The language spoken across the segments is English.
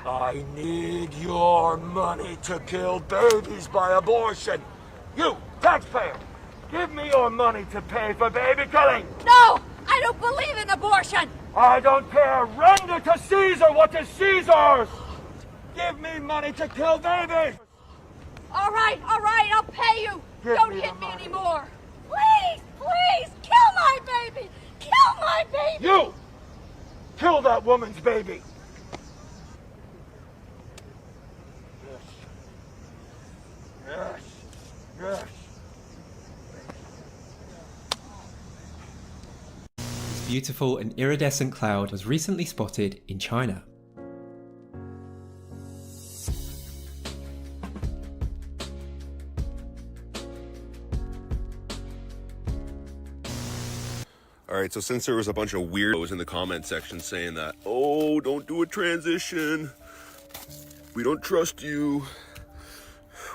I need your money to kill babies by abortion. You, taxpayer, give me your money to pay for baby killing. No! I don't believe in abortion! I don't care. Render to Caesar what is Caesar's. Give me money to kill babies. All right, I'll pay you. Give Don't me hit the me money. anymore. Please, kill my baby. Kill my baby. You, kill that woman's baby. Yes. Yes. This beautiful and iridescent cloud was recently spotted in China. Alright, so since there was a bunch of weirdos in the comment section saying that, oh, don't do a transition, we don't trust you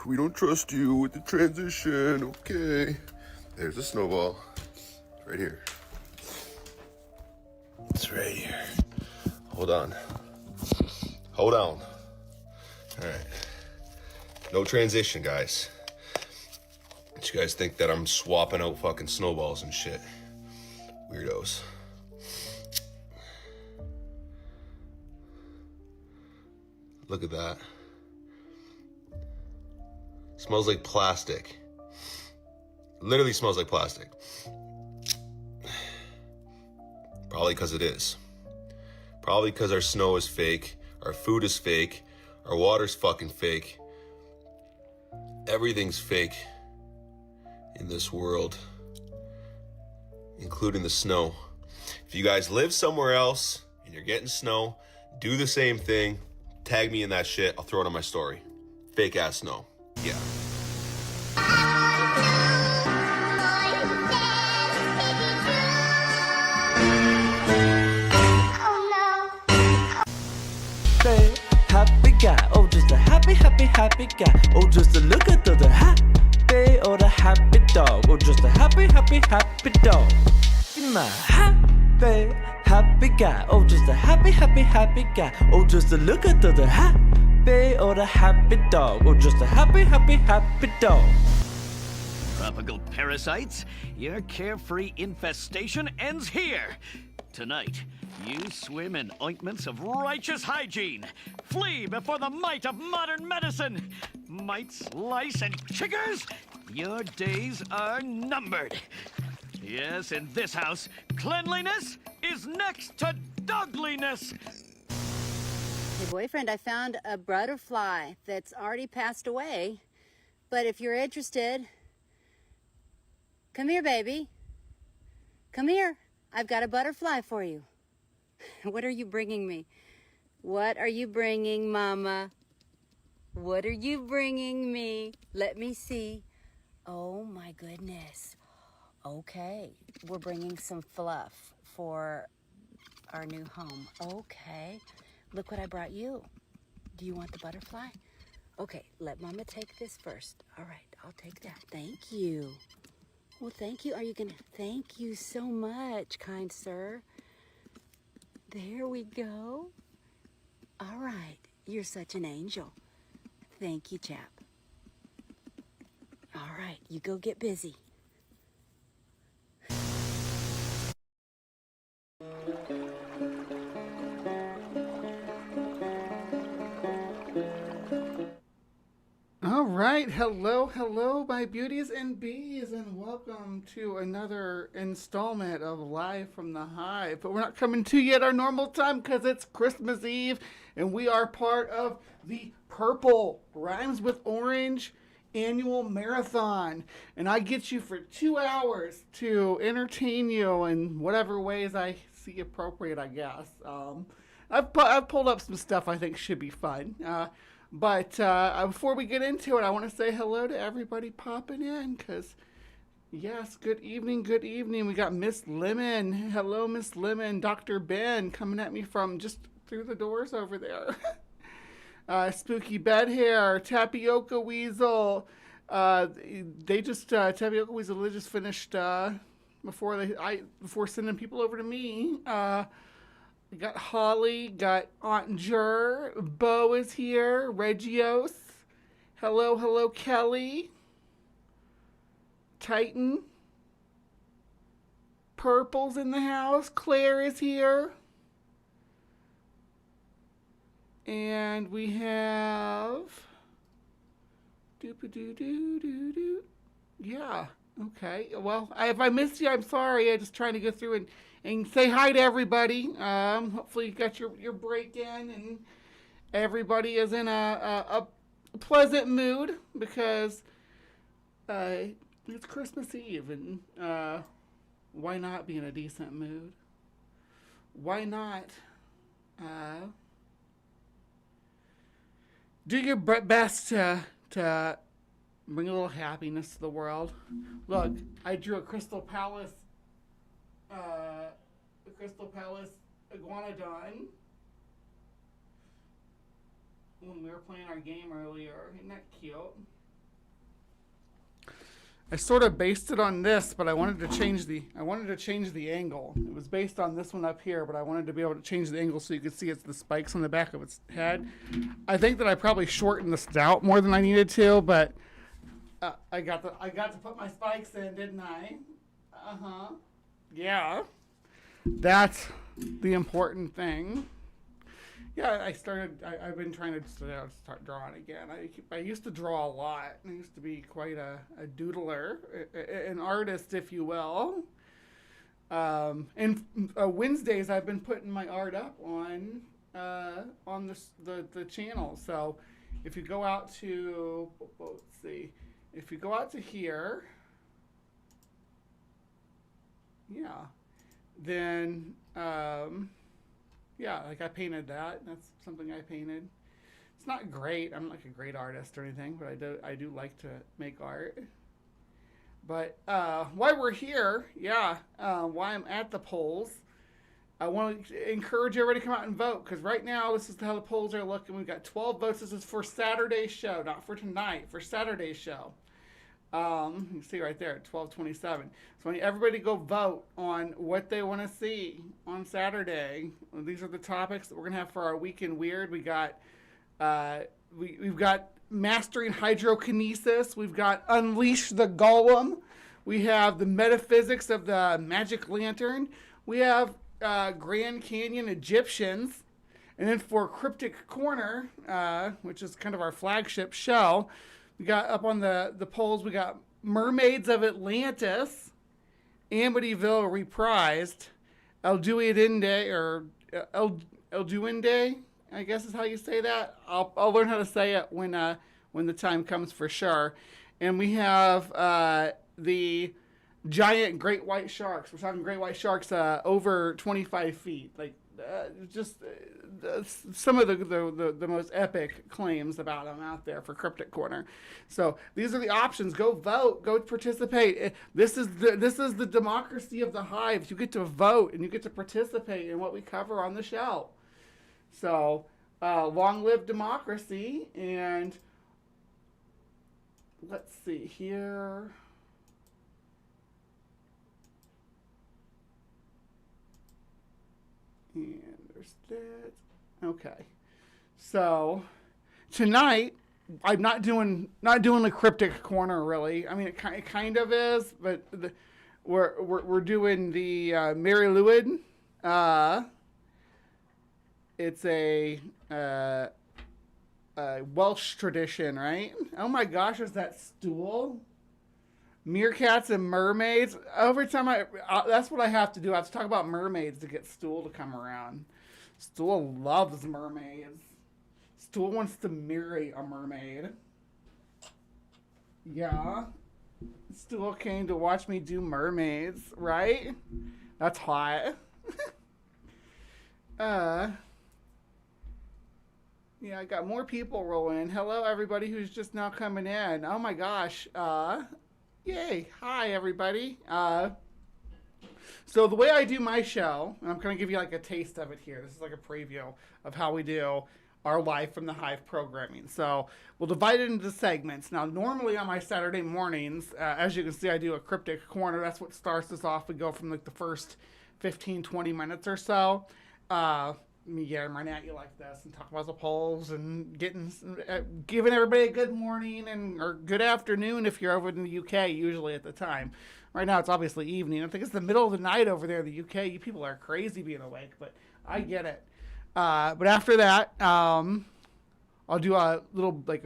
with the transition, okay. There's a snowball, it's right here. It's right here. Hold on. Alright. No transition, guys. But you guys think that I'm swapping out fucking snowballs and shit. Weirdos. Look at that. Smells like plastic. Literally smells like plastic. Probably because it is. Probably because our snow is fake, our food is fake, our water's fucking fake. Everything's fake in this world, including the snow. If you guys live somewhere else and you're getting snow, do the same thing. Tag me in that shit. I'll throw it on my story. Fake ass snow. Yeah. Happy guy, oh just a happy guy, oh just a look at the happy, oh the happy dog, oh just a happy dog. My happy guy, oh just a happy guy, oh just a look at the happy, oh the happy dog, oh just a happy dog. Tropical parasites, your carefree infestation ends here. Tonight, you swim in ointments of righteous hygiene. Flee before the might of modern medicine. Mites, lice, and chiggers, your days are numbered. Yes, in this house, cleanliness is next to dogliness. Hey, boyfriend, I found a butterfly that's already passed away. But if you're interested, come here, baby. Come here. I've got a butterfly for you. What are you bringing me? What are you bringing, Mama? What are you bringing me? Let me see. Oh, my goodness. Okay, we're bringing some fluff for our new home. Okay, look what I brought you. Do you want the butterfly? Okay, let Mama take this first. All right, I'll take that. Thank you. Well, thank you. Are you gonna? Thank you so much, kind sir. There we go. All right, you're such an angel. Thank you, chap. All right, you go get busy. All right, hello, my beauties and bees, and welcome to another installment of Live from the Hive. But we're not coming to you at our normal time because it's Christmas Eve, and we are part of the Purple Rhymes with Orange annual marathon. And I get you for 2 hours to entertain you in whatever ways I see appropriate, I guess. I've pulled up some stuff I think should be fun. But before we get into it, I want to say hello to everybody popping in, because, yes, good evening. We got Miss Lemon. Hello, Miss Lemon. Dr. Ben coming at me from just through the doors over there. Spooky Bed Hair, Tapioca Weasel. Tapioca Weasel, they just finished before sending people over to me. We got Holly, got Aunt Jur, Bo is here, Regios. Hello, Kelly. Titan. Purple's in the house. Claire is here. And we have... Doop-a-doo-doo-doo-doo. Yeah, okay. Well, if I missed you, I'm sorry. I'm just trying to go through and say hi to everybody. Hopefully you got your break in and everybody is in a pleasant mood because it's Christmas Eve and why not be in a decent mood? Why not do your best to bring a little happiness to the world? Look, I drew a Crystal Palace iguanodon when we were playing our game earlier. Isn't that cute? I sort of based it on this, but I wanted to change the angle. It was based on this one up here, but I wanted to be able to change the angle so you could see it's the spikes on the back of its head. I think that I probably shortened the snout more than I needed to, but I got to put my spikes in, didn't I? Yeah. That's the important thing. Yeah, I've been trying to start drawing again. I used to draw a lot. I used to be quite a doodler, an artist, if you will. And Wednesdays I've been putting my art up on the channel. So if you go out to, let's see, if you go out to here, yeah, then yeah, like I painted that. That's something I painted. It's not great. I'm not like a great artist or anything, but I do like to make art. But while we're here, yeah, while I'm at the polls, I want to encourage everybody to come out and vote because right now this is how the polls are looking. We've got 12 votes. This is for Saturday's show, not for tonight. For Saturday's show. You can see right there, 12:27. So I need everybody to go vote on what they want to see on Saturday. These are the topics that we're gonna have for our Weekend Weird. We got we've got Mastering Hydrokinesis. We've got Unleash the Golem. We have the Metaphysics of the Magic Lantern. We have Grand Canyon Egyptians. And then for Cryptic Corner, which is kind of our flagship show, we got up on the polls, we got Mermaids of Atlantis, Amityville reprised, El Duende, or El Duende, I guess is how you say that. I'll learn how to say it when the time comes for sure. And we have the giant great white sharks. We're talking great white sharks over 25 feet. Like some of the most epic claims about them out there for Cryptic Corner. So these are the options. Go vote. Go participate. This is the democracy of the Hive. You get to vote and you get to participate in what we cover on the show. So long live democracy. And let's see here. And there's that. Okay. So tonight I'm not doing the Cryptic Corner really. I mean it kind of is, but we're doing the Mary Lwyd. It's a Welsh tradition, right? Oh my gosh, is that stool? Meerkats and mermaids. Every time that's what I have to do. I have to talk about mermaids to get Stool to come around. Stool loves mermaids. Stool wants to marry a mermaid. Yeah. Stool came to watch me do mermaids, right? That's hot. Yeah, I got more people rolling in. Hello, everybody who's just now coming in. Oh my gosh. Yay. Hi, everybody. So the way I do my show, and I'm going to give you like a taste of it here. This is like a preview of how we do our Live from the Hive programming. So we'll divide it into segments. Now, normally on my Saturday mornings, as you can see, I do a Cryptic Corner. That's what starts us off. We go from like the first 15, 20 minutes or so. me getting right at you like this and talk about the polls and giving everybody a good morning or good afternoon if you're over in the UK, usually at the time. Right now it's obviously evening. I think it's the middle of the night over there in the UK. You people are crazy being awake, but I get it. But after that, I'll do a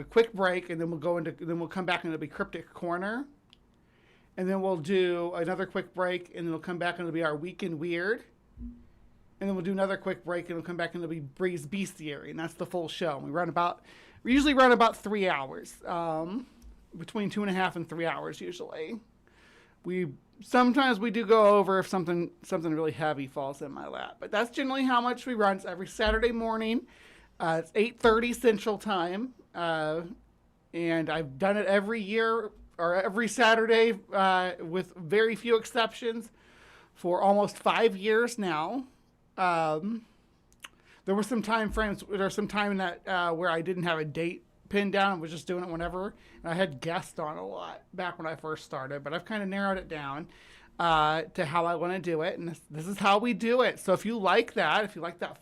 quick break, and then we'll come back and it'll be Cryptic Corner. And then we'll do another quick break, and then we'll come back and it'll be our Week in Weird. And then we'll do another quick break, and we'll come back and it'll be Bree's Bestiary, and that's the full show. We usually run about 3 hours, between 2.5 and 3 hours usually. Sometimes we do go over if something really heavy falls in my lap, but that's generally how much we run. It's every Saturday morning. It's 8:30 Central Time, and I've done it every year or every Saturday with very few exceptions for almost 5 years now. There were some time frames. There was some time in that where I didn't have a date pinned down. I was just doing it whenever. And I had guests on a lot back when I first started, but I've kind of narrowed it down to how I want to do it, and this is how we do it. So if you like that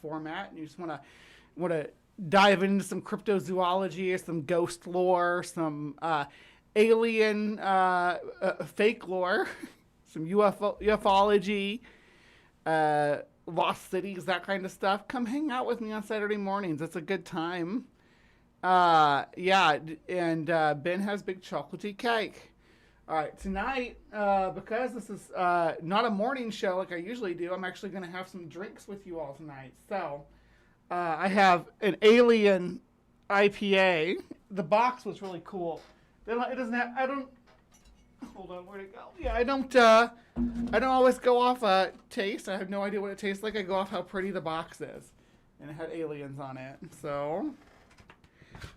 format, and you just want to dive into some cryptozoology or some ghost lore, some alien fake lore, some ufology, lost cities, that kind of stuff, come hang out with me on Saturday mornings. It's a good time. And Ben has big chocolatey cake. All right, tonight, because this is not a morning show like I usually do, I'm actually going to have some drinks with you all tonight. So I have an alien IPA. The box was really cool. It doesn't have, I don't, hold on, where'd it go? Yeah, I don't always go off taste. I have no idea what it tastes like. I go off how pretty the box is. And it had aliens on it. So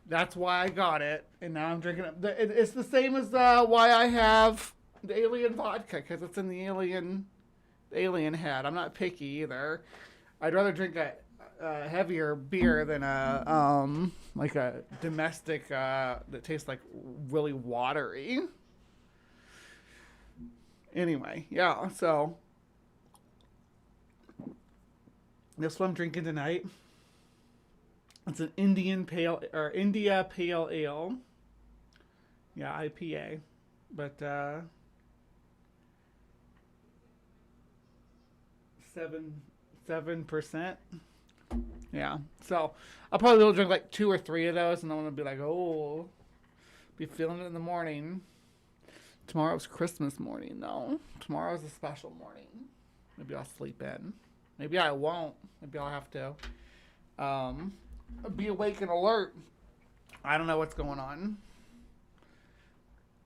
that's why I got it. And now I'm drinking it. It's the same as why I have the alien vodka, because it's in the alien head. I'm not picky either. I'd rather drink a heavier beer than like a domestic that tastes like really watery. Anyway, yeah, so this one I'm drinking tonight. It's an India Pale Ale. Yeah, IPA. But 7%. Yeah. So I'll probably will drink like 2 or 3 of those, and I'm gonna be like, oh, be feeling it in the morning. Tomorrow's Christmas morning, though. Tomorrow's a special morning. Maybe I'll sleep in. Maybe I won't. Maybe I'll have to be awake and alert. I don't know what's going on.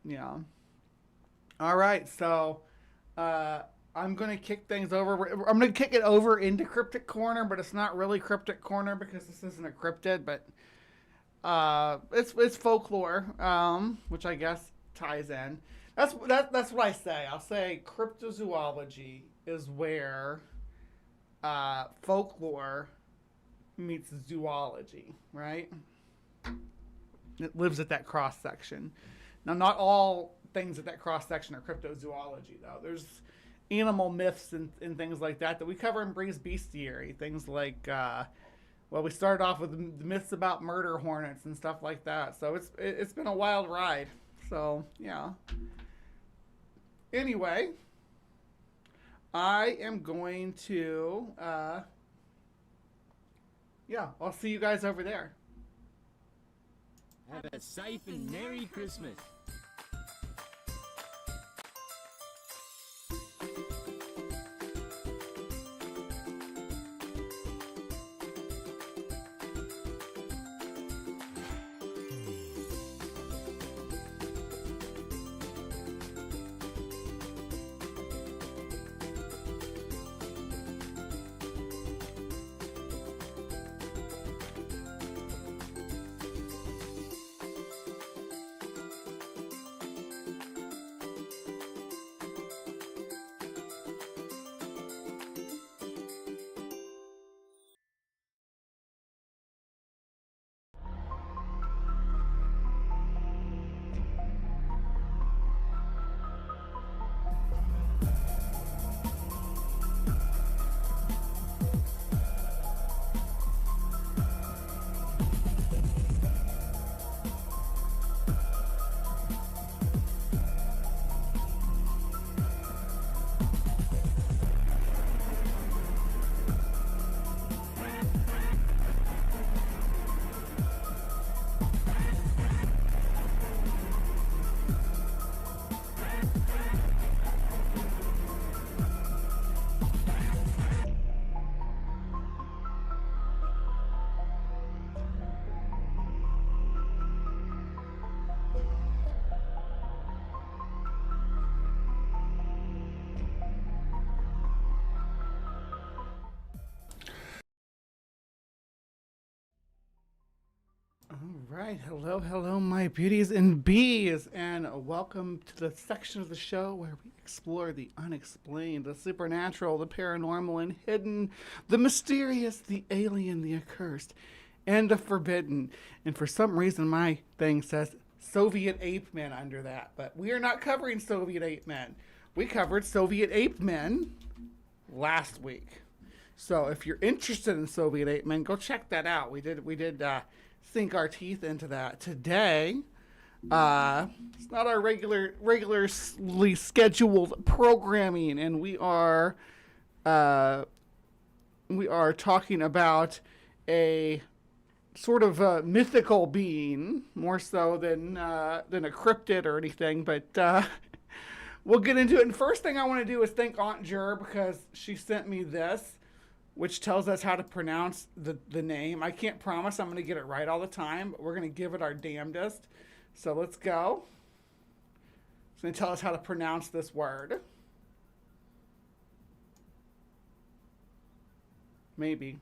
Yeah. All right, so I'm going to kick things over. I'm going to kick it over into Cryptic Corner, but it's not really Cryptic Corner because this isn't a cryptid, but it's folklore, which I guess ties in. That's what I say. I'll say cryptozoology is where folklore meets zoology, right? It lives at that cross section. Now, not all things at that cross section are cryptozoology, though. There's animal myths and things like that we cover in Bree's Bestiary. Things like, we started off with the myths about murder hornets and stuff like that. So it's been a wild ride. So, yeah. Anyway, I am going to, I'll see you guys over there. Have a safe and Merry Christmas. Right, hello, my beauties and bees, and welcome to the section of the show where we explore the unexplained, the supernatural, the paranormal, and hidden, the mysterious, the alien, the accursed, and the forbidden. And for some reason, my thing says Soviet ape men under that, but we are not covering Soviet ape men. We covered Soviet ape men last week. So if you're interested in Soviet ape men, go check that out. We did sink our teeth into that. Today, it's not our regularly scheduled programming, and we are talking about a sort of a mythical being, more so than a cryptid or anything, but we'll get into it. And first thing I want to do is thank Aunt Jur, because she sent me this, which tells us how to pronounce the name. I can't promise I'm going to get it right all the time, but we're going to give it our damnedest. So let's go. It's going to tell us how to pronounce this word. Maybe.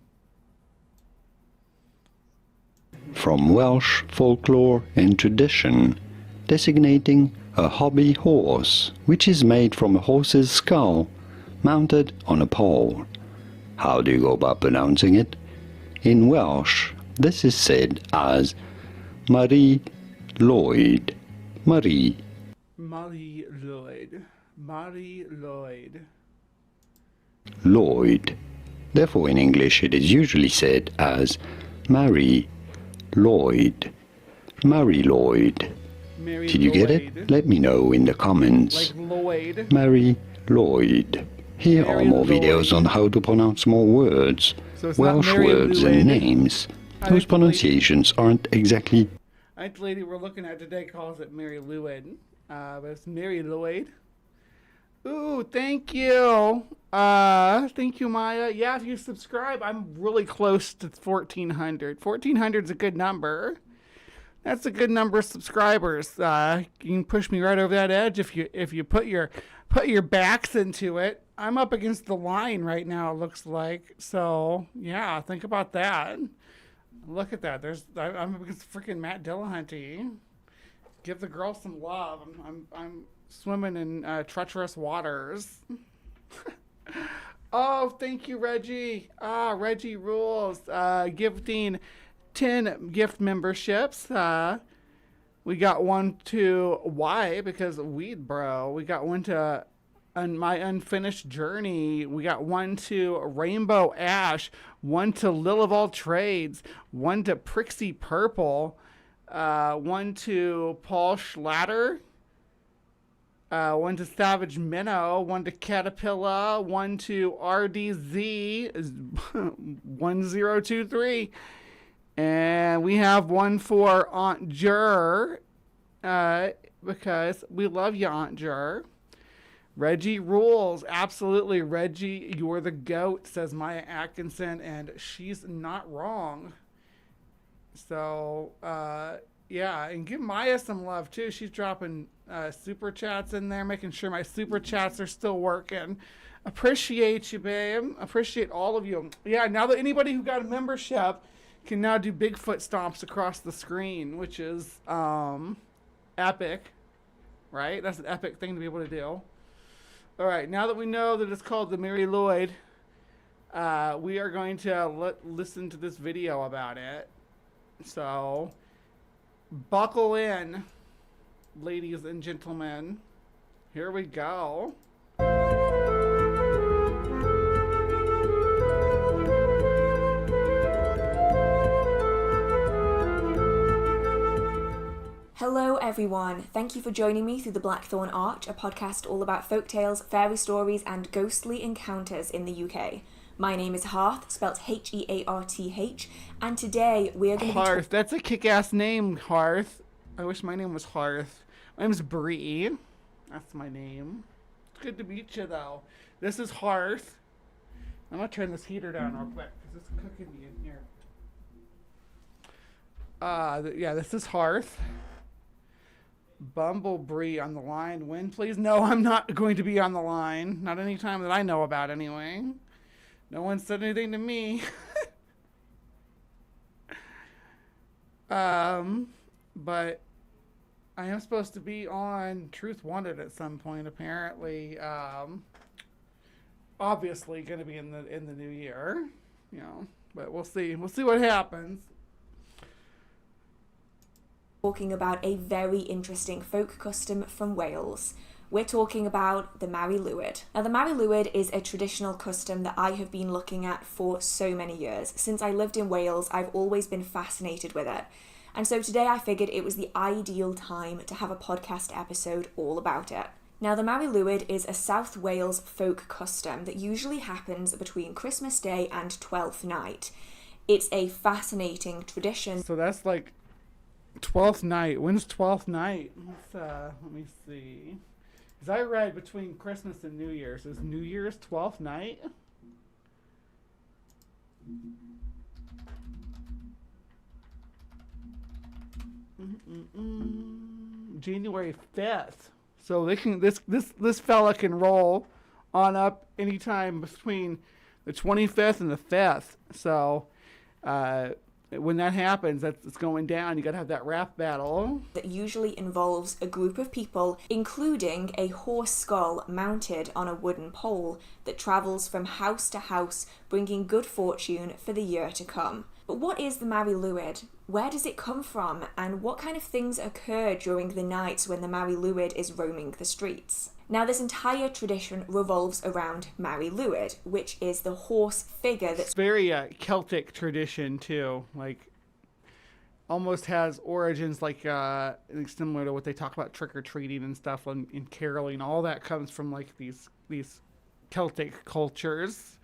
From Welsh folklore and tradition, designating a hobby horse, which is made from a horse's skull, mounted on a pole. How do you go about pronouncing it? In Welsh, this is said as Mari Lwyd. Mari. Mari Lwyd. Mari Lwyd. Lwyd. Therefore, in English, it is usually said as Mary Lwyd. Mary Lwyd. Mary Did you get Lwyd. it? Let me know in the comments. Like Lloyd. Mary Lwyd. Here Mary are more Lwyd. videos on how to pronounce more words, So it's not Welsh Mary words Lwyd. and names. I Those think the pronunciations aren't exactly... I think the lady we're looking at today calls it Mary Lwyd, but it's Mary Lloyd. Ooh, thank you. Thank you, Maya. Yeah, if you subscribe, I'm really close to 1,400. 1,400 is a good number. That's a good number of subscribers. You can push me right over that edge if you put your backs into it. I'm up against the line right now, it looks like. So yeah, think about that. Look at that. I'm up against freaking Matt Dillahunty. Give the girl some love. I'm swimming in treacherous waters. Oh, thank you, Reggie. Reggie rules. Gifting 10 gift memberships. We got one to Y because Weed Bro. We got one to My Unfinished Journey. We got one to Rainbow Ash. One to Lil of All Trades. One to Prixie Purple. One to Paul Schlatter. One to Savage Minnow. One to Caterpillar. One to RDZ 1023. And we have one for Aunt Jur, because we love you, Aunt Jur. Reggie rules. Absolutely, Reggie, you're the GOAT, says Maya Atkinson, and she's not wrong. So, yeah, and give Maya some love, too. She's dropping super chats in there, making sure my super chats are still working. Appreciate you, babe. Appreciate all of you. Yeah, now that anybody who got a membership can now do Bigfoot stomps across the screen, which is epic, right? That's an epic thing to be able to do. All right, now that we know that it's called the Mary Lwyd, we are going to listen to this video about it. So, buckle in, ladies and gentlemen. Here we go. Hello everyone, thank you for joining me through the Blackthorn Arch, a podcast all about folktales, fairy stories and ghostly encounters in the UK. My name is Hearth, spelt Hearth, and today we are going to be... Hearth, that's a kick-ass name, Hearth. I wish my name was Hearth. My name's Bree. That's my name. It's good to meet you, though. This is Hearth. I'm going to turn this heater down real quick, because it's cooking me in here. Yeah, this is Hearth. Bumblebee on the line. Win, please? No, I'm not going to be on the line. Not any time that I know about, anyway. No one said anything to me. But I am supposed to be on Truth Wanted at some point, apparently. Obviously going to be in the new year, but we'll see. We'll see what happens. Talking about a very interesting folk custom from Wales. We're talking about the Mari Lwyd. Now, the Mari Lwyd is a traditional custom that I have been looking at for so many years. Since I lived in Wales, I've always been fascinated with it. And so today I figured it was the ideal time to have a podcast episode all about it. Now, the Mari Lwyd is a South Wales folk custom that usually happens between Christmas Day and Twelfth Night. It's a fascinating tradition. So that's like 12th night. When's 12th night? Let me see. Because I read between Christmas and New Year's. Is New Year's 12th night? January 5th. So they can this fella can roll on up anytime between the 25th and the 5th. So when that happens, it's going down. You got to have that rap battle. That usually involves a group of people, including a horse skull mounted on a wooden pole that travels from house to house, bringing good fortune for the year to come. But what is the Mari Lwyd? Where does it come from? And what kind of things occur during the nights when the Mari Lwyd is roaming the streets? Now, this entire tradition revolves around Mari Lwyd, which is the horse figure that's... It's very Celtic tradition, too. Like, almost has origins like similar to what they talk about trick-or-treating and stuff and caroling. All that comes from, like, these Celtic cultures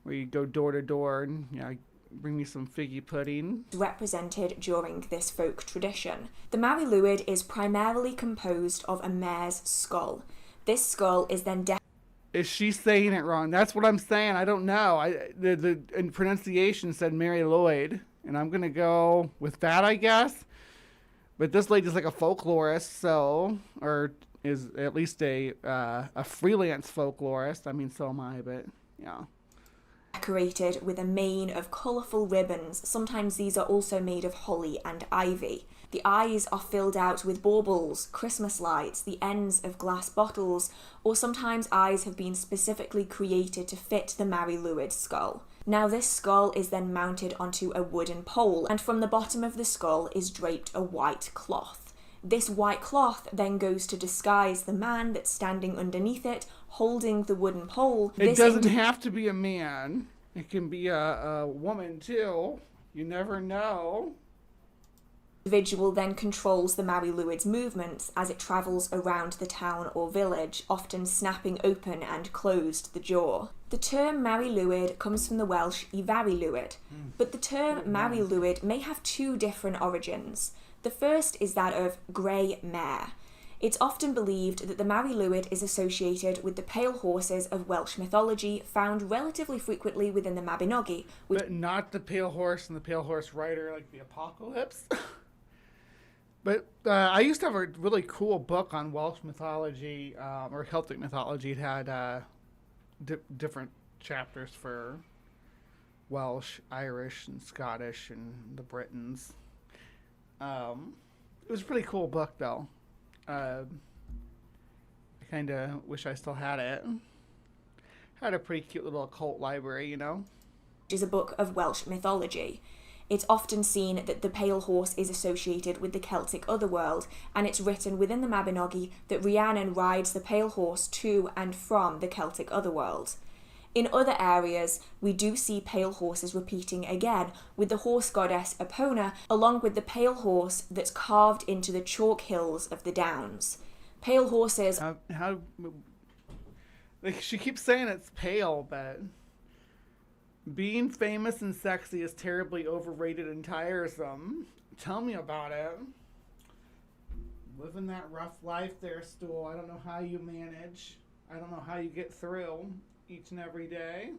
where you go door to door and, bring me some figgy pudding. Represented during this folk tradition. The Mari Lwyd is primarily composed of a mare's skull. This skull is then Is she saying it wrong? That's what I'm saying. I don't know. The pronunciation said Mari Lwyd, and I'm gonna go with that, I guess. But this lady's like a folklorist, or is at least a freelance folklorist. I mean, so am I, but yeah. Decorated with a mane of colourful ribbons. Sometimes these are also made of holly and ivy. The eyes are filled out with baubles, Christmas lights, the ends of glass bottles, or sometimes eyes have been specifically created to fit the Mari Lwyd skull. Now, this skull is then mounted onto a wooden pole, and from the bottom of the skull is draped a white cloth. This white cloth then goes to disguise the man that's standing underneath it, holding the wooden pole. It doesn't have to be a man. It can be a woman, too. You never know. Individual then controls the Mari Lwyd's movements as it travels around the town or village, often snapping open and closed the jaw. The term Mari Lwyd comes from the Welsh I Fari Lwyd, but the term Mari Lwyd may have two different origins. The first is that of grey mare. It's often believed that the Mari Lwyd is associated with the pale horses of Welsh mythology, found relatively frequently within the Mabinogi. But not the pale horse and the pale horse rider like the apocalypse. But I used to have a really cool book on Welsh mythology, or Celtic mythology. It had different chapters for Welsh, Irish, and Scottish, and the Britons. It was a pretty cool book, though. I kind of wish I still had it. Had a pretty cute little occult library, Which is a book of Welsh mythology. It's often seen that the pale horse is associated with the Celtic otherworld, and it's written within the Mabinogi that Rhiannon rides the pale horse to and from the Celtic otherworld. In other areas, we do see pale horses repeating again, with the horse goddess Epona, along with the pale horse that's carved into the chalk hills of the Downs. Pale horses... she keeps saying it's pale, but... Being famous and sexy is terribly overrated and tiresome. Tell me about it. Living that rough life there, Stool. I don't know how you manage. I don't know how you get through each and every day.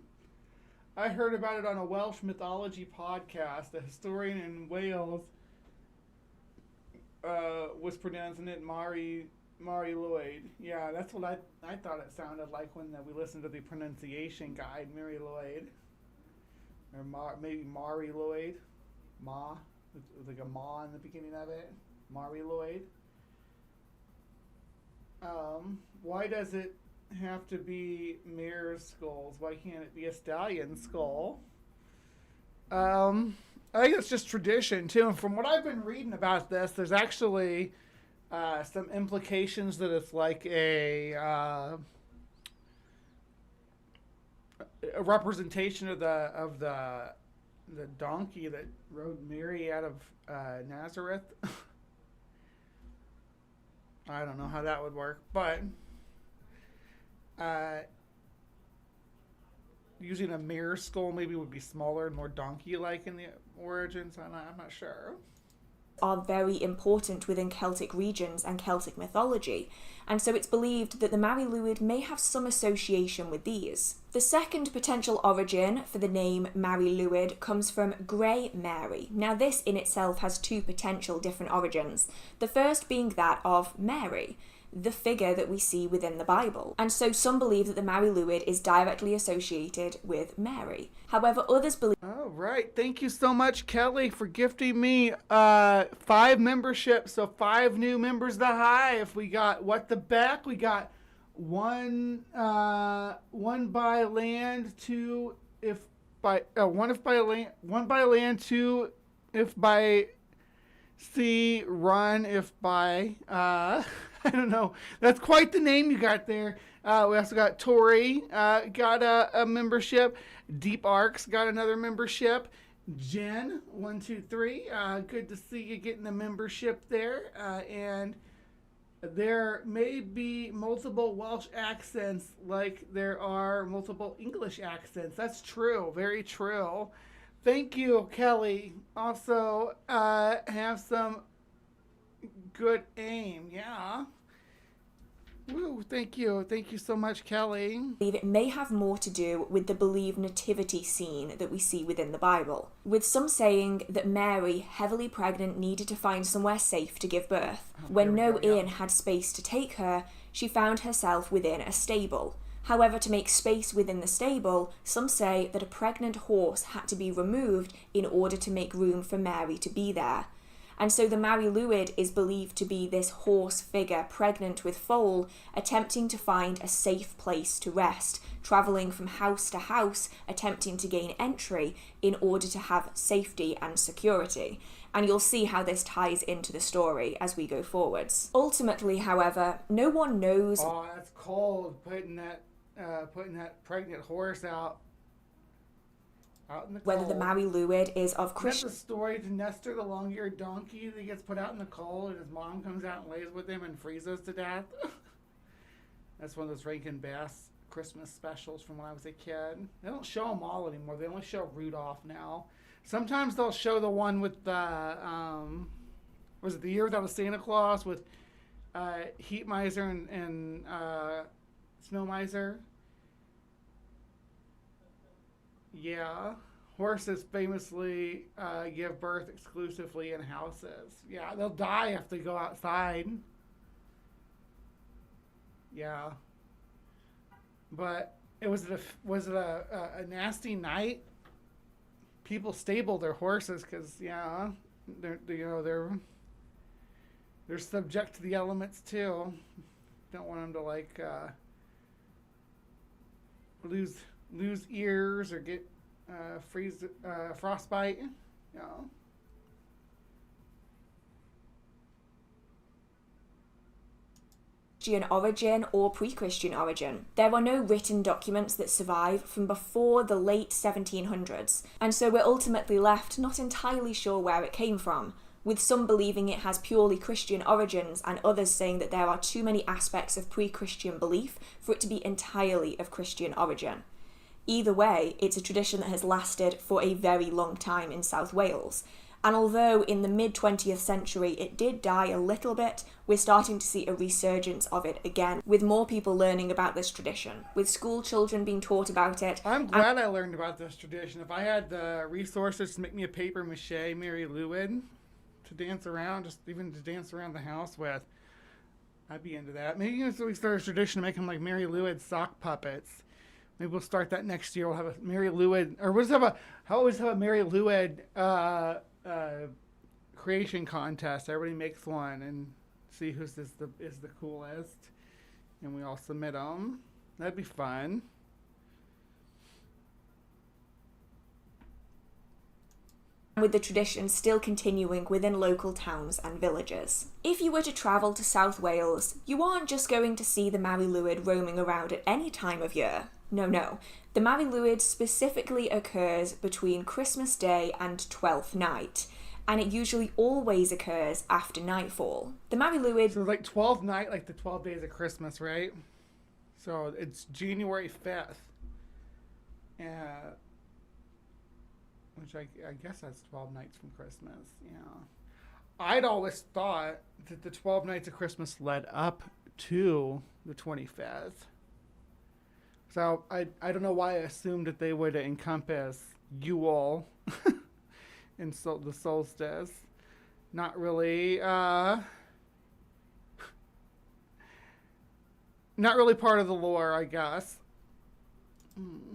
I heard about it on a Welsh mythology podcast. A historian in Wales was pronouncing it Mari Lwyd. Yeah, that's what I thought it sounded like when we listened to the pronunciation guide, Mari Lwyd. Or maybe Mari Lwyd. with like a ma in the beginning of it. Mary Lwyd. Why does it have to be mare's skulls? Why can't it be a stallion skull? I think it's just tradition too. And from what I've been reading about this, there's actually some implications that it's like a representation of the donkey that rode Mary out of Nazareth. I don't know how that would work, but using a mare skull maybe would be smaller and more donkey-like in the origins. I'm not sure. Are very important within Celtic regions and Celtic mythology, and so it's believed that the Mary Lwyd may have some association with these. The second potential origin for the name Mary Lwyd comes from Grey Mary. Now this in itself has two potential different origins, the first being that of Mary, the figure that we see within the Bible. And so some believe that the Mary Lwyd is directly associated with Mary. However, others believe... All right. Thank you so much, Kelly, for gifting me 5 memberships. So 5 new members of the Hive. We got What the Beck. We got one by land, 2 if by... one if by land, 1 by land, 2 if by sea, run if by... I don't know. That's quite the name you got there. We also got Tori, got a membership. Deep Arcs got another membership. Jen, 1, 2, 3. Good to see you getting a membership there. And there may be multiple Welsh accents like there are multiple English accents. That's true. Very true. Thank you, Kelly. Also, have some good aim. Yeah. Woo, thank you. Thank you so much, Kelly. It may have more to do with the believed nativity scene that we see within the Bible, with some saying that Mary, heavily pregnant, needed to find somewhere safe to give birth. When no inn had space to take her, she found herself within a stable. However, to make space within the stable, some say that a pregnant horse had to be removed in order to make room for Mary to be there. And so the Mary Lwyd is believed to be this horse figure pregnant with foal, attempting to find a safe place to rest, travelling from house to house, attempting to gain entry in order to have safety and security. And you'll see how this ties into the story as we go forwards. Ultimately, however, no one knows... Oh, that's cold, putting that pregnant horse out in the whether cold. the Mary Lwyd is of Christian... That's the story to Nestor, the long-eared donkey that gets put out in the cold and his mom comes out and lays with him and freezes to death. That's one of those Rankin Bass Christmas specials from when I was a kid. They don't show them all anymore. They only show Rudolph now. Sometimes they'll show the one with the, was it The Year Without a Santa Claus with Heat Miser and Snow Miser? Yeah. Horses famously give birth exclusively in houses. Yeah, they'll die if they go outside. Yeah. But was it a nasty night? People stable their horses because they're subject to the elements too. Don't want them to like lose ears or get frostbite. Christian origin or pre-Christian origin. There are no written documents that survive from before the late 1700s, and so we're ultimately left not entirely sure where it came from, with some believing it has purely Christian origins and others saying that there are too many aspects of pre-Christian belief for it to be entirely of Christian origin. Either way, it's a tradition that has lasted for a very long time in South Wales. And although in the mid-20th century it did die a little bit, we're starting to see a resurgence of it again, with more people learning about this tradition, with school children being taught about it. I'm glad I learned about this tradition. If I had the resources to make me a paper mache Mary Lwyd to dance around, just even to dance around the house with, I'd be into that. Maybe we start a tradition of making like Mary Lwyd sock puppets. Maybe we'll start that next year. We'll have a Mary Lwyd, or we'll always have a Mary Lwyd creation contest. Everybody makes one and see who's is the coolest, and we all submit them. That'd be fun. With the tradition still continuing within local towns and villages. If you were to travel to South Wales, you aren't just going to see the Mari Lwyd roaming around at any time of year. No. The Mari Lwyd specifically occurs between Christmas Day and Twelfth Night, and it usually always occurs after nightfall. The Mari Lwyd... So like 12th night, like the 12 days of Christmas, right? So it's January 5th. Yeah. Which I guess that's 12 nights from Christmas, yeah. I'd always thought that the 12 nights of Christmas led up to the 25th. So I don't know why I assumed that they would encompass Yule and so the solstice. Not really, not really part of the lore, I guess.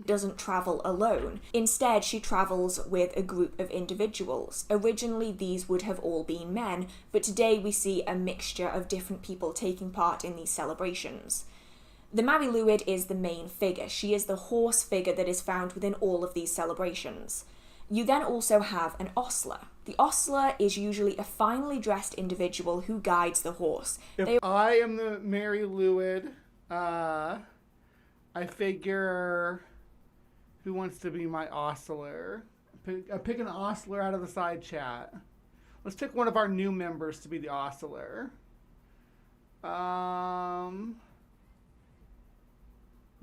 Doesn't travel alone. Instead, she travels with a group of individuals. Originally, these would have all been men, but today we see a mixture of different people taking part in these celebrations. The Mari Lwyd is the main figure. She is the horse figure that is found within all of these celebrations. You then also have an ostler. The ostler is usually a finely dressed individual who guides the horse. If I am the Mari Lwyd, I figure who wants to be my ostler. Pick an ostler out of the side chat. Let's pick one of our new members to be the ostler.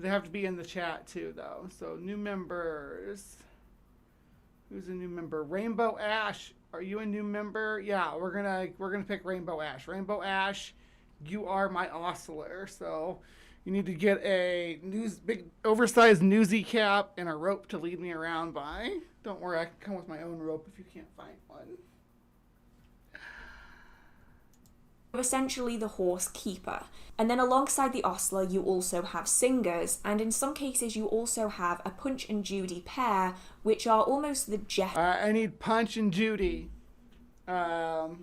They have to be in the chat too, though. So new members. Who's a new member? Rainbow Ash. Are you a new member? Yeah, we're gonna pick Rainbow Ash. Rainbow Ash, you are my ostler. So you need to get a big oversized newsy cap and a rope to lead me around by. Don't worry, I can come with my own rope if you can't find one. Essentially the horse keeper. And then alongside the ostler you also have singers, and in some cases you also have a Punch and Judy pair, which are almost the I need Punch and Judy. Punch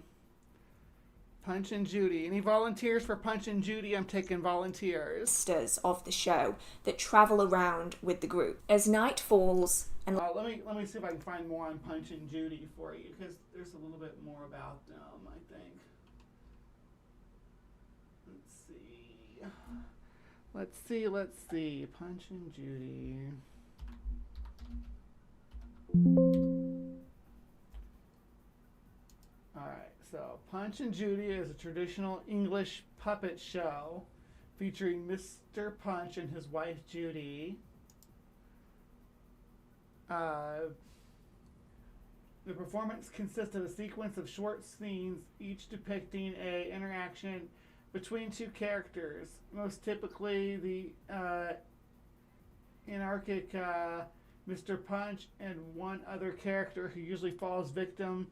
and Judy. Any volunteers for Punch and Judy? I'm taking volunteers. Of the show that travel around with the group. As night falls and let me see if I can find more on Punch and Judy for you, because there's a little bit more about them, I think. Let's see. Punch and Judy. Alright, so Punch and Judy is a traditional English puppet show featuring Mr. Punch and his wife Judy. The performance consists of a sequence of short scenes, each depicting an interaction between two characters, most typically the anarchic Mr. Punch and one other character who usually falls victim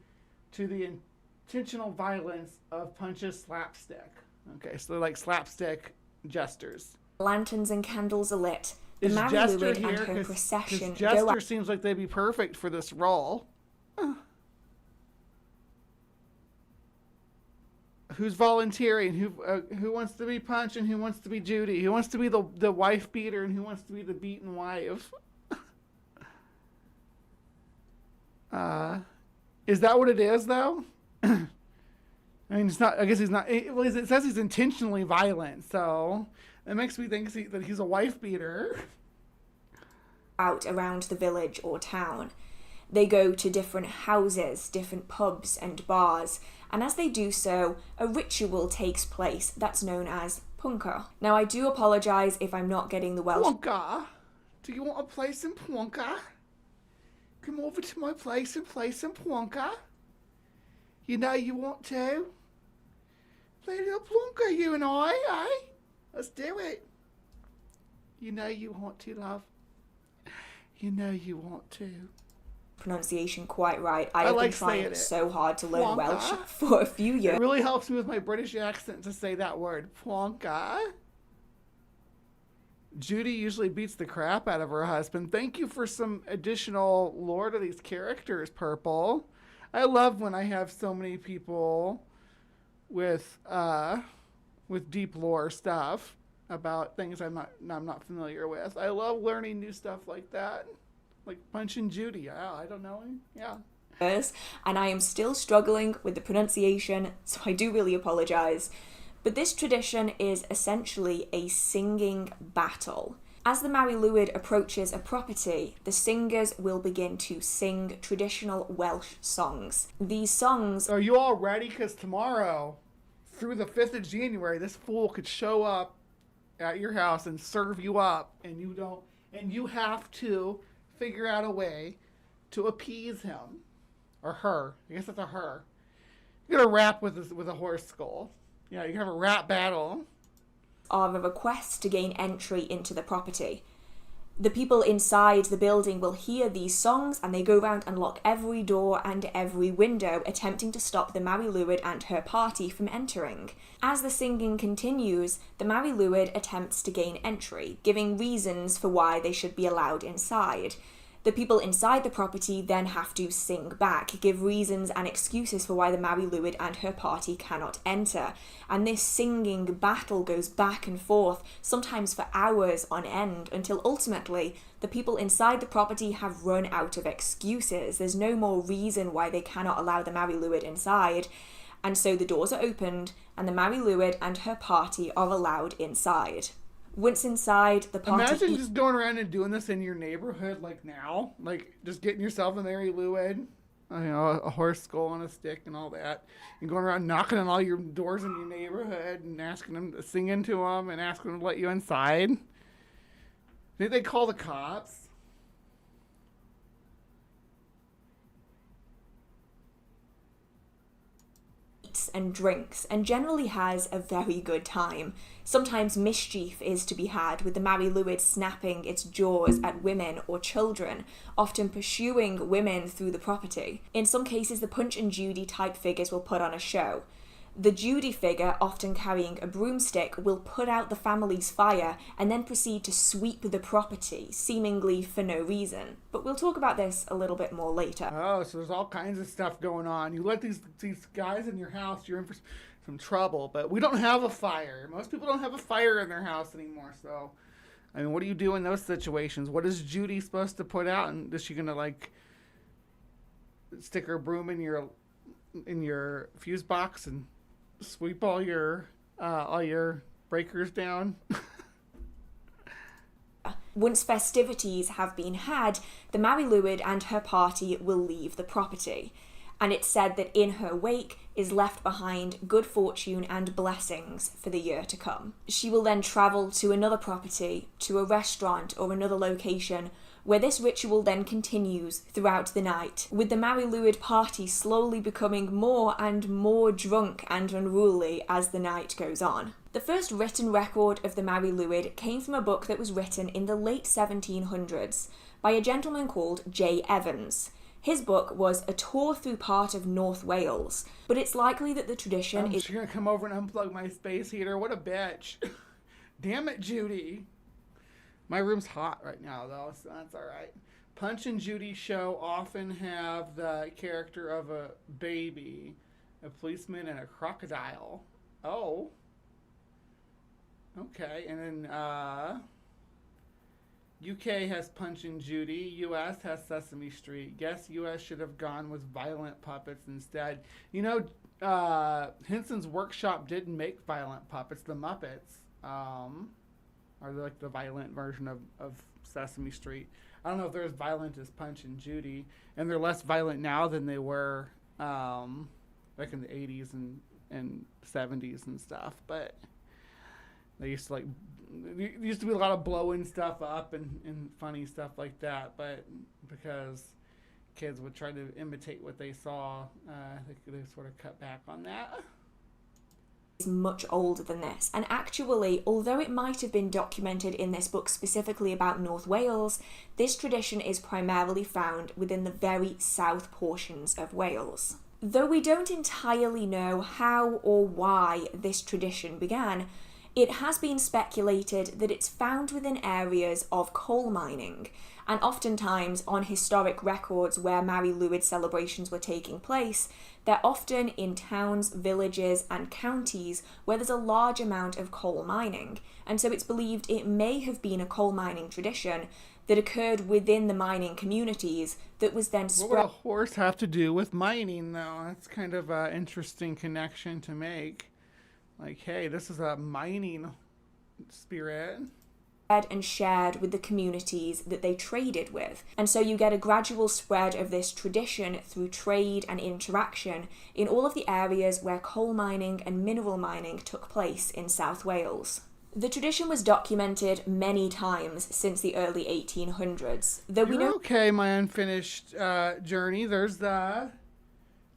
to the intentional violence of Punch's slapstick. Okay, so they're like slapstick jesters. Lanterns and candles are lit. The Is Mari Jester Lwyd and here? her procession go Jester out. seems like they'd be perfect for this role. Who's volunteering? Who wants to be Punch and who wants to be Judy? Who wants to be the wife beater and who wants to be the beaten wife? Is that what it is, though? I mean, it's not. I guess he's not. Well, it says he's intentionally violent, so it makes me think that he's a wife beater. Out around the village or town. They go to different houses, different pubs and bars, and as they do so, a ritual takes place that's known as punka. Now, I do apologise if I'm not getting the Welsh. Punka? Do you want a place in Punka? Come over to my place and play some Punka. You know you want to. Play a little Punka, you and I, eh? Let's do it. You know you want to, love. You know you want to. Pronunciation quite right. I have been trying so hard to learn Plonka. Welsh for a few years. It really helps me with my British accent to say that word, Plonka. Judy usually beats the crap out of her husband. Thank you for some additional lore to these characters, Purple. I love when I have so many people with deep lore stuff about things I'm not familiar with. I love learning new stuff like that, like Punch and Judy. I don't know. Yeah. And I am still struggling with the pronunciation, so I do really apologise. But this tradition is essentially a singing battle. As the Mari Lwyd approaches a property, the singers will begin to sing traditional Welsh songs. These songs... Are you all ready? Because tomorrow, through the 5th of January, this fool could show up at your house and serve you up, and you have to figure out a way to appease him. Or her. I guess it's a her. You're going to rap with a horse skull. Yeah, you have a rap battle. Are a request to gain entry into the property. The people inside the building will hear these songs and they go round and lock every door and every window, attempting to stop the Mari Lwyd and her party from entering. As the singing continues, the Mari Lwyd attempts to gain entry, giving reasons for why they should be allowed inside. The people inside the property then have to sing back, give reasons and excuses for why the Mari Lwyd and her party cannot enter. And this singing battle goes back and forth, sometimes for hours on end, until ultimately the people inside the property have run out of excuses. There's no more reason why they cannot allow the Mari Lwyd inside. And so the doors are opened and the Mari Lwyd and her party are allowed inside. Once inside, the party... Imagine just going around and doing this in your neighborhood, like now. Like, just getting yourself a Mari Lwyd, a horse skull on a stick and all that. And going around knocking on all your doors in your neighborhood and asking them, singing to them and asking them to let you inside. Think they call the cops? And drinks, and generally has a very good time. Sometimes mischief is to be had, with the Mari Lwyd snapping its jaws at women or children, often pursuing women through the property. In some cases, the Punch and Judy type figures will put on a show. The Judy figure, often carrying a broomstick, will put out the family's fire and then proceed to sweep the property, seemingly for no reason. But we'll talk about this a little bit more later. Oh, so there's all kinds of stuff going on. You let these guys in your house, you're in for some trouble. But we don't have a fire. Most people don't have a fire in their house anymore. So, I mean, what do you do in those situations? What is Judy supposed to put out? And is she going to, like, stick her broom in your fuse box and sweep all your breakers down? Once festivities have been had, the Mari Lwyd and her party will leave the property, and it's said that in her wake is left behind good fortune and blessings for the year to come. She will then travel to another property, to a restaurant or another location, where this ritual then continues throughout the night, with the Mari Lwyd party slowly becoming more and more drunk and unruly as the night goes on. The first written record of the Mari Lwyd came from a book that was written in the late 1700s by a gentleman called J. Evans. His book was a tour through part of North Wales, but it's likely that the tradition is... She's gonna come over and unplug my space heater. What a bitch. Damn it, Judy. My room's hot right now, though, so that's all right. Punch and Judy show often have the character of a baby, a policeman, and a crocodile. Oh. Okay, and then UK has Punch and Judy. US has Sesame Street. Guess US should have gone with violent puppets instead. You know, Henson's Workshop didn't make violent puppets. The Muppets are like the violent version of Sesame Street. I don't know if they're as violent as Punch and Judy, and they're less violent now than they were like in the 80s and 70s and stuff. But they used to there used to be a lot of blowing stuff up and funny stuff like that. But because kids would try to imitate what they saw, they sort of cut back on that. Is much older than this, and actually, although it might have been documented in this book specifically about North Wales, this tradition is primarily found within the very south portions of Wales. Though we don't entirely know how or why this tradition began, It has been speculated that it's found within areas of coal mining, and oftentimes on historic records where Mari Lwyd celebrations were taking place, they're often in towns, villages, and counties where there's a large amount of coal mining, and so it's believed it may have been a coal mining tradition that occurred within the mining communities that was then spread. What would a horse have to do with mining, though? That's kind of an interesting connection to make. Like, hey, this is a mining spirit. And shared with the communities that they traded with. And so you get a gradual spread of this tradition through trade and interaction in all of the areas where coal mining and mineral mining took place in South Wales. The tradition was documented many times since the early 1800s. Though we know okay, my unfinished journey. There's the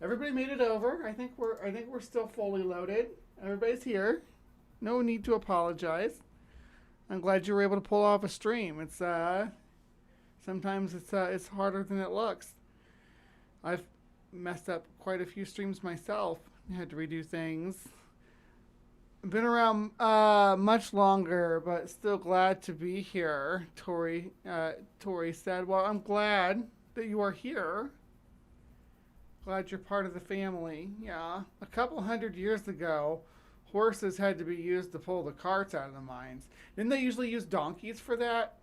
everybody made it over. I think we're still fully loaded. Everybody's here. No need to apologize. I'm glad you were able to pull off a stream. It's sometimes it's harder than it looks. I've messed up quite a few streams myself. I had to redo things. I've been around much longer, but still glad to be here. Tori said, "Well, I'm glad that you are here. Glad you're part of the family." Yeah, a couple hundred years ago, horses had to be used to pull the carts out of the mines. Didn't they usually use donkeys for that?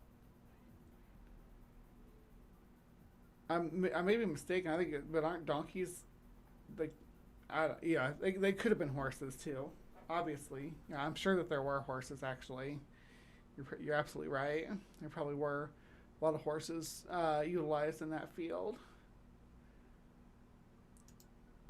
I may be mistaken. I think, but aren't donkeys like? They could have been horses too. Obviously, yeah, I'm sure that there were horses. Actually, you're absolutely right. There probably were a lot of horses utilized in that field.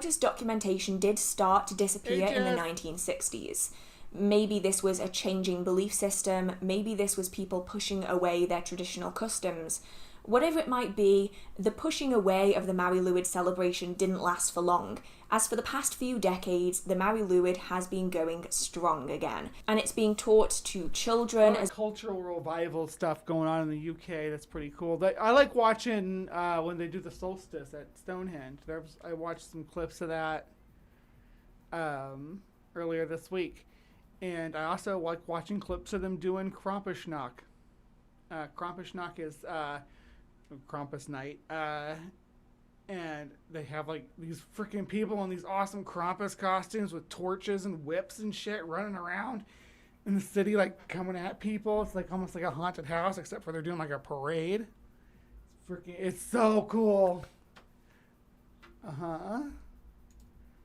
This documentation did start to disappear in the 1960s. Maybe this was a changing belief system, maybe this was people pushing away their traditional customs. Whatever it might be, the pushing away of the Mari Lwyd celebration didn't last for long. As for the past few decades, the Mari Lwyd has been going strong again, and it's being taught to children as cultural revival stuff going on in the UK. That's pretty cool. I like watching when they do the solstice at Stonehenge. I watched some clips of that earlier this week, and I also like watching clips of them doing Krampusnacht. Krampusnacht is Krampus night. And they have like these freaking people in these awesome Krampus costumes with torches and whips and shit running around in the city, like coming at people. It's like almost like a haunted house, except for they're doing like a parade. It's so cool.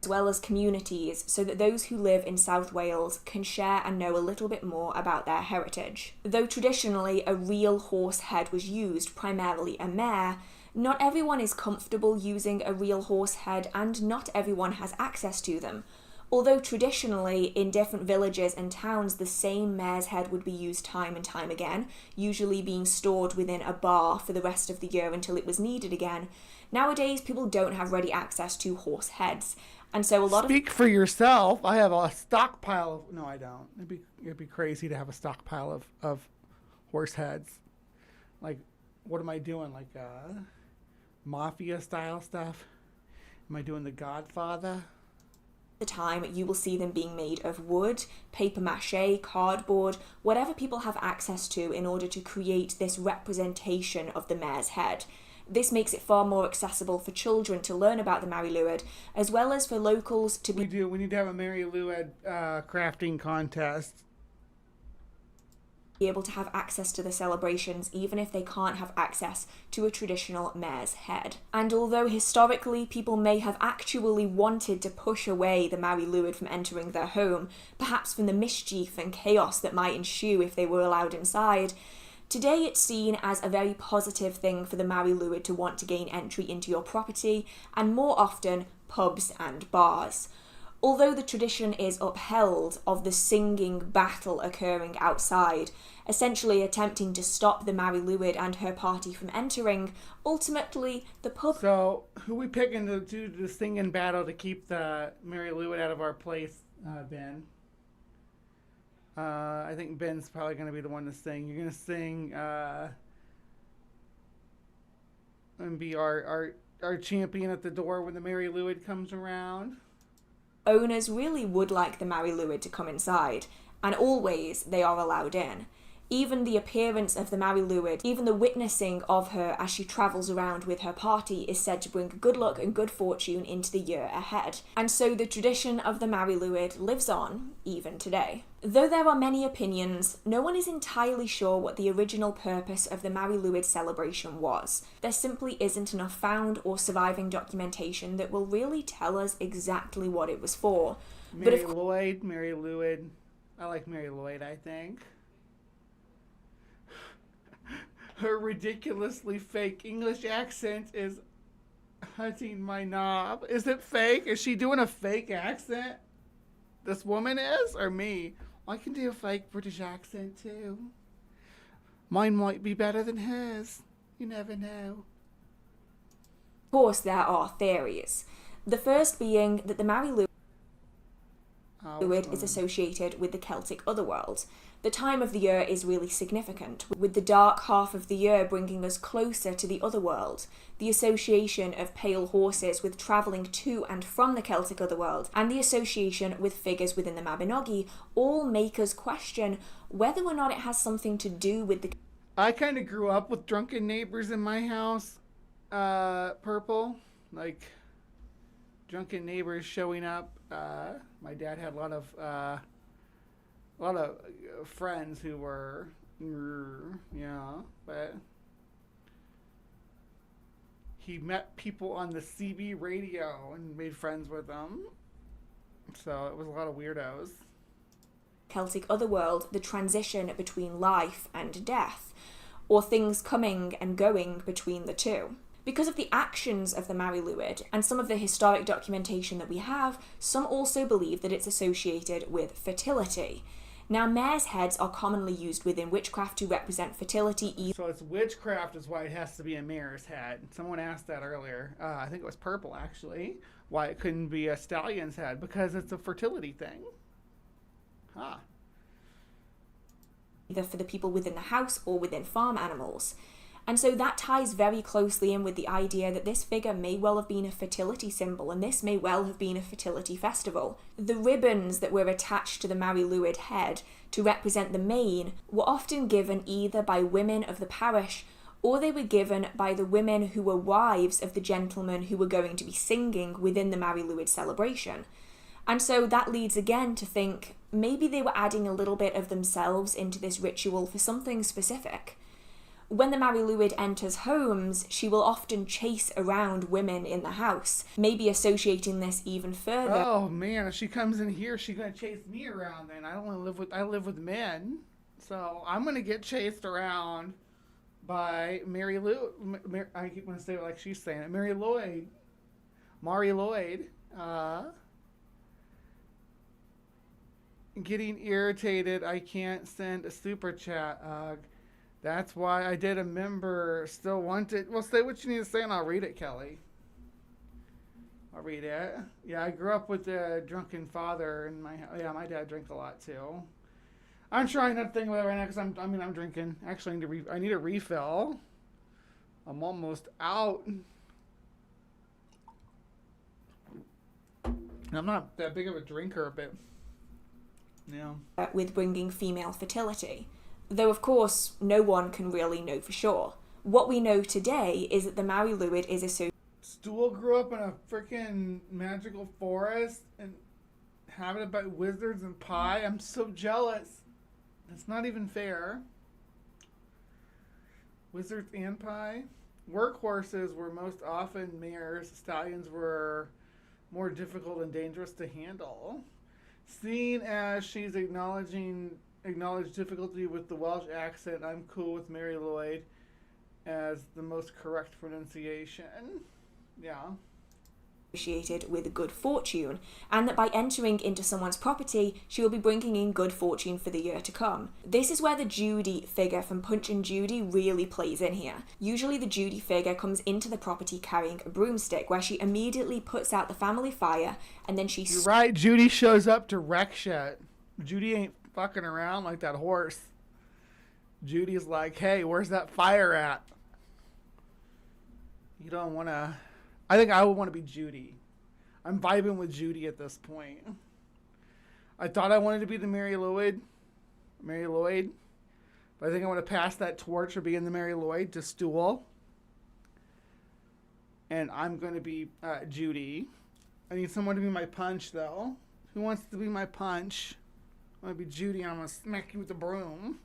as well as communities, so that those who live in South Wales can share and know a little bit more about their heritage. Though traditionally a real horse head was used, primarily a mare, not everyone is comfortable using a real horse head and not everyone has access to them. Although traditionally, in different villages and towns, the same mare's head would be used time and time again, usually being stored within a bar for the rest of the year until it was needed again, nowadays people don't have ready access to horse heads. And so a lot Speak for yourself. I have a stockpile of... No, I don't. It'd be crazy to have a stockpile of horse heads. Like, what am I doing? Like, mafia-style stuff? Am I doing The Godfather? The time you will see them being made of wood, paper mache, cardboard, whatever people have access to in order to create this representation of the mare's head. This makes it far more accessible for children to learn about the Mari Lwyd, as well as for locals to be... We need to have a Mari Lwyd crafting contest. Be able to have access to the celebrations even if they can't have access to a traditional mare's head. And although historically people may have actually wanted to push away the Mari Lwyd from entering their home, perhaps from the mischief and chaos that might ensue if they were allowed inside, today it's seen as a very positive thing for the Mari Lwyd to want to gain entry into your property, and more often pubs and bars. Although the tradition is upheld of the singing battle occurring outside, essentially attempting to stop the Mari Lwyd and her party from entering, ultimately the pub... So, who we picking to do the singing battle to keep the Mari Lwyd out of our place, Ben? I think Ben's probably going to be the one to sing. You're going to sing and be our champion at the door when the Mari Lwyd comes around. Owners really would like the Mari Lwyd to come inside, and always they are allowed in. Even the appearance of the Mary Lwyd, even the witnessing of her as she travels around with her party is said to bring good luck and good fortune into the year ahead. And so the tradition of the Mary Lwyd lives on even today. Though there are many opinions, no one is entirely sure what the original purpose of the Mary Lwyd celebration was. There simply isn't enough found or surviving documentation that will really tell us exactly what it was for. Mary Lwyd. I like Mary Lwyd, I think. Her ridiculously fake English accent is hurting my knob. Is it fake? Is she doing a fake accent? This woman is? Or me? I can do a fake British accent too. Mine might be better than hers. You never know. Of course, there are theories. The first being that the Mary Lwyd is associated with the Celtic otherworld. The time of the year is really significant, with the dark half of the year bringing us closer to the otherworld. The association of pale horses with travelling to and from the Celtic otherworld, and the association with figures within the Mabinogi, all make us question whether or not it has something to do with the... I kind of grew up with drunken neighbors in my house. Purple. Like, drunken neighbors showing up. My dad had a lot of friends who were, but he met people on the CB radio and made friends with them. So it was a lot of weirdos. Celtic otherworld, the transition between life and death, or things coming and going between the two. Because of the actions of the Mary Lwyd and some of the historic documentation that we have, some also believe that it's associated with fertility. Now, mares' heads are commonly used within witchcraft to represent fertility. So it's witchcraft is why it has to be a mare's head. Someone asked that earlier. I think it was Purple, actually. Why it couldn't be a stallion's head. Because it's a fertility thing. Huh. Either for the people within the house or within farm animals. And so that ties very closely in with the idea that this figure may well have been a fertility symbol, and this may well have been a fertility festival. The ribbons that were attached to the Mary Lwyd head to represent the mane were often given either by women of the parish, or they were given by the women who were wives of the gentlemen who were going to be singing within the Mary Lwyd celebration. And so that leads again to think maybe they were adding a little bit of themselves into this ritual for something specific. When the Mary Lwyd enters homes, she will often chase around women in the house, maybe associating this even further. Oh man, if she comes in here, she's gonna chase me around then. I live with men. So I'm gonna get chased around by Mary Lwyd. I keep wanting to say it like she's saying it. Mary Lwyd. Getting irritated, I can't send a super chat. That's why I did a member still wanted. Well, say what you need to say and I'll read it, Kelly. I'll read it. Yeah, I grew up with a drunken father and my dad drank a lot too. I'm trying not to think about it right now because I'm drinking. Actually, I need a refill. I'm almost out. I'm not that big of a drinker, but yeah. With bringing female fertility. Though, of course, no one can really know for sure. What we know today is that the Mary Lwyd is associated... Stool grew up in a freaking magical forest and inhabited by wizards and pie. I'm so jealous. It's not even fair. Wizards and pie. Workhorses were most often mares. Stallions were more difficult and dangerous to handle. Seeing as she's acknowledged difficulty with the Welsh accent, I'm cool with Mary Lwyd as the most correct pronunciation. Yeah. Associated with good fortune, and that by entering into someone's property, she will be bringing in good fortune for the year to come. This is where the Judy figure from Punch and Judy really plays in here. Usually the Judy figure comes into the property carrying a broomstick, where she immediately puts out the family fire, and then she... You're right, Judy shows up to wreck shit. Judy ain't fucking around like that horse. Judy's like, hey, where's that fire at? You don't want to... I think I would want to be Judy. I'm vibing with Judy at this point. I thought I wanted to be the Mary Lwyd. But I think I want to pass that torch of being the Mary Lwyd to Stool. And I'm going to be Judy. I need someone to be my punch, though. Who wants to be my punch? I want to be Judy, and I'm going to smack you with a broom.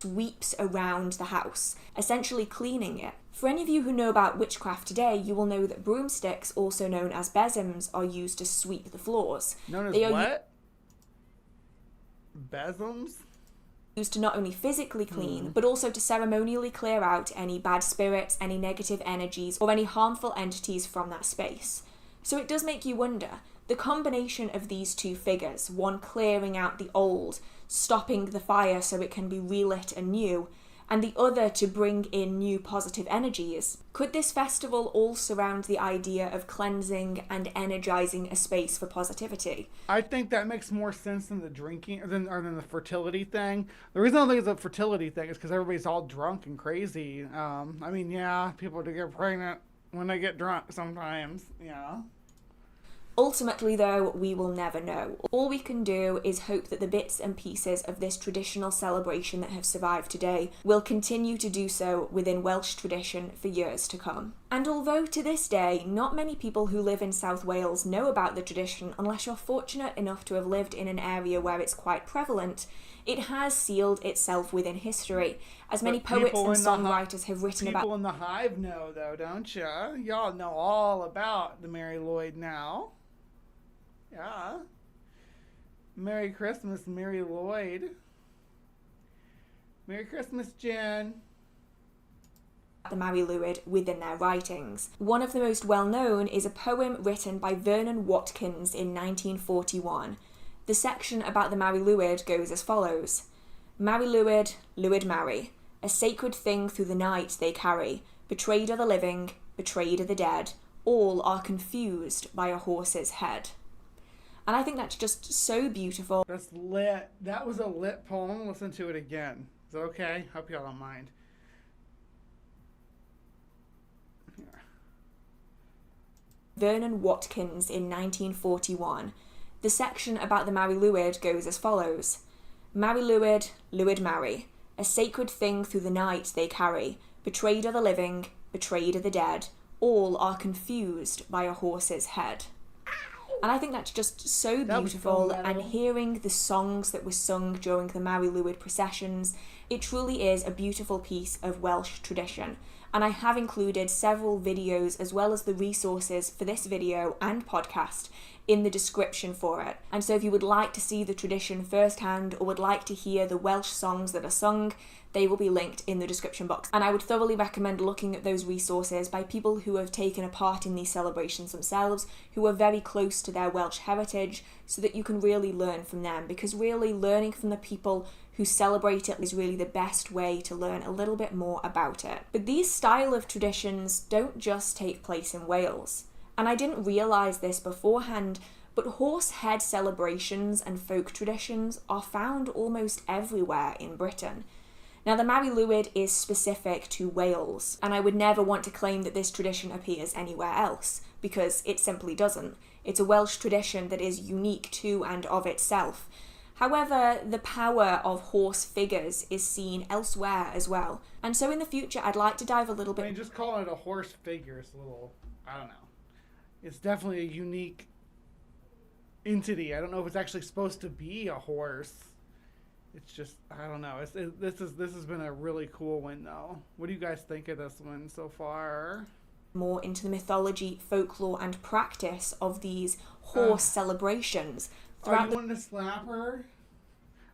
Sweeps around the house, essentially cleaning it. For any of you who know about witchcraft today, you will know that broomsticks, also known as besoms, are used to sweep the floors. Known as what? Besoms? Used to not only physically clean, but also to ceremonially clear out any bad spirits, any negative energies, or any harmful entities from that space. So it does make you wonder, the combination of these two figures, one clearing out the old, stopping the fire so it can be relit anew, and the other to bring in new positive energies. Could this festival all surround the idea of cleansing and energizing a space for positivity? I think that makes more sense than the drinking, than the fertility thing. The reason I think it's a fertility thing is because everybody's all drunk and crazy. I mean, yeah, people do get pregnant when they get drunk sometimes, yeah. Ultimately, though, we will never know. All we can do is hope that the bits and pieces of this traditional celebration that have survived today will continue to do so within Welsh tradition for years to come. And although to this day, not many people who live in South Wales know about the tradition unless you're fortunate enough to have lived in an area where it's quite prevalent, it has sealed itself within history, as many poets and songwriters have written about. People in the Hive know, though, don't you? Y'all know all about the Mary Lwyd now. Yeah. Merry Christmas, Mary Lwyd. Merry Christmas, Jen. The Mary Lwyd within their writings. One of the most well-known is a poem written by Vernon Watkins in 1941. The section about the Mary Lwyd goes as follows. Mary Lwyd, Lwyd Mary, a sacred thing through the night they carry, betrayed are the living, betrayed are the dead, all are confused by a horse's head. And I think that's just so beautiful. That's lit. That was a lit poem. Listen to it again. Is that okay? Hope y'all don't mind. Here. Vernon Watkins in 1941. The section about the Mary Lwyd goes as follows. Mary Lwyd, Lwyd Mary, a sacred thing through the night they carry, betrayed are the living, betrayed are the dead, all are confused by a horse's head. And I think that's just so beautiful, and hearing the songs that were sung during the Mary Lwyd processions, it truly is a beautiful piece of Welsh tradition. And I have included several videos as well as the resources for this video and podcast in the description for it. And so if you would like to see the tradition firsthand or would like to hear the Welsh songs that are sung, they will be linked in the description box. And I would thoroughly recommend looking at those resources by people who have taken a part in these celebrations themselves, who are very close to their Welsh heritage, so that you can really learn from them, because really learning from the people who celebrate it is really the best way to learn a little bit more about it. But these style of traditions don't just take place in Wales. And I didn't realise this beforehand, but horse head celebrations and folk traditions are found almost everywhere in Britain. Now, the Mary Lwyd is specific to Wales, and I would never want to claim that this tradition appears anywhere else, because it simply doesn't. It's a Welsh tradition that is unique to and of itself. However, the power of horse figures is seen elsewhere as well. And so in the future, I'd like to dive a little bit... I mean, just calling it a horse figure is a little, I don't know. It's definitely a unique entity. I don't know if it's actually supposed to be a horse. It's just, I don't know. This has been a really cool one, though. What do you guys think of this one so far? More into the mythology, folklore, and practice of these horse celebrations. Are you wanting to slap her?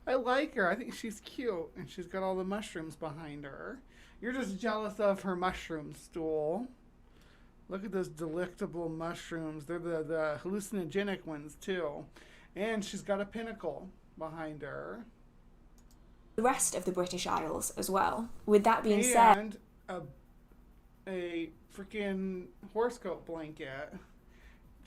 I like her. I think she's cute, and she's got all the mushrooms behind her. You're just jealous of her mushroom stool. Look at those delectable mushrooms. They're the hallucinogenic ones, too. And she's got a pinnacle behind her. The rest of the British Isles as well. With that being said... And a freaking horse coat blanket.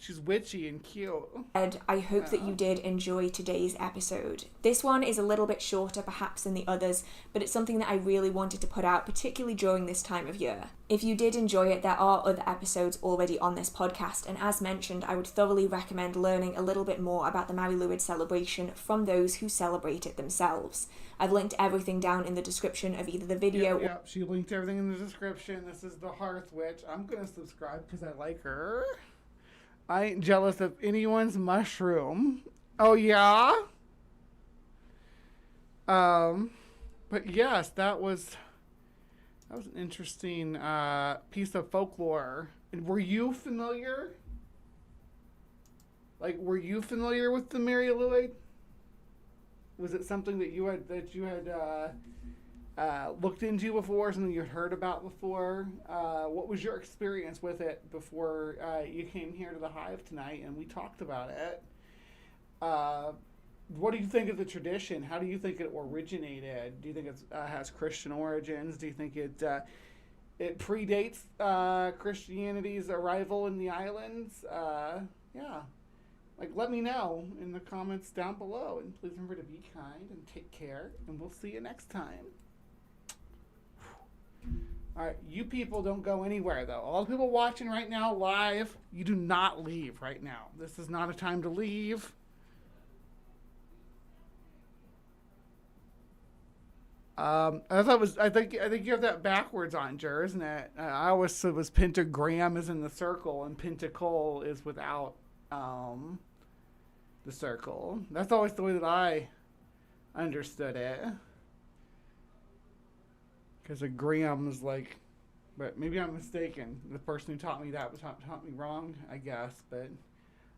She's witchy and cute. And I hope that you did enjoy today's episode. This one is a little bit shorter perhaps than the others, but it's something that I really wanted to put out, particularly during this time of year. If you did enjoy it, there are other episodes already on this podcast, and as mentioned, I would thoroughly recommend learning a little bit more about the Mari Lwyd celebration from those who celebrate it themselves. I've linked everything down in the description of either the video. Yep, she linked everything in the description. This is the Hearth Witch. I'm gonna subscribe because I like her. I ain't jealous of anyone's mushroom. Oh yeah? But yes, that was an interesting piece of folklore. And were you familiar? Were you familiar with the Mari Lwyd? Was it something that you had looked into before, something you'd heard about before? What was your experience with it before you came here to the Hive tonight and we talked about it? What do you think of the tradition? How do you think it originated? Do you think it has Christian origins? Do you think it predates Christianity's arrival in the islands? Yeah. Let me know in the comments down below. And please remember to be kind and take care. And we'll see you next time. All right, you people don't go anywhere, though. All the people watching right now live, you do not leave right now. This is not a time to leave. I think you have that backwards on, Jer, isn't it? I always said it was pentagram is in the circle and pentacle is without the circle. That's always the way that I understood it. Because a gram is but maybe I'm mistaken. The person who taught me that taught me wrong, I guess. But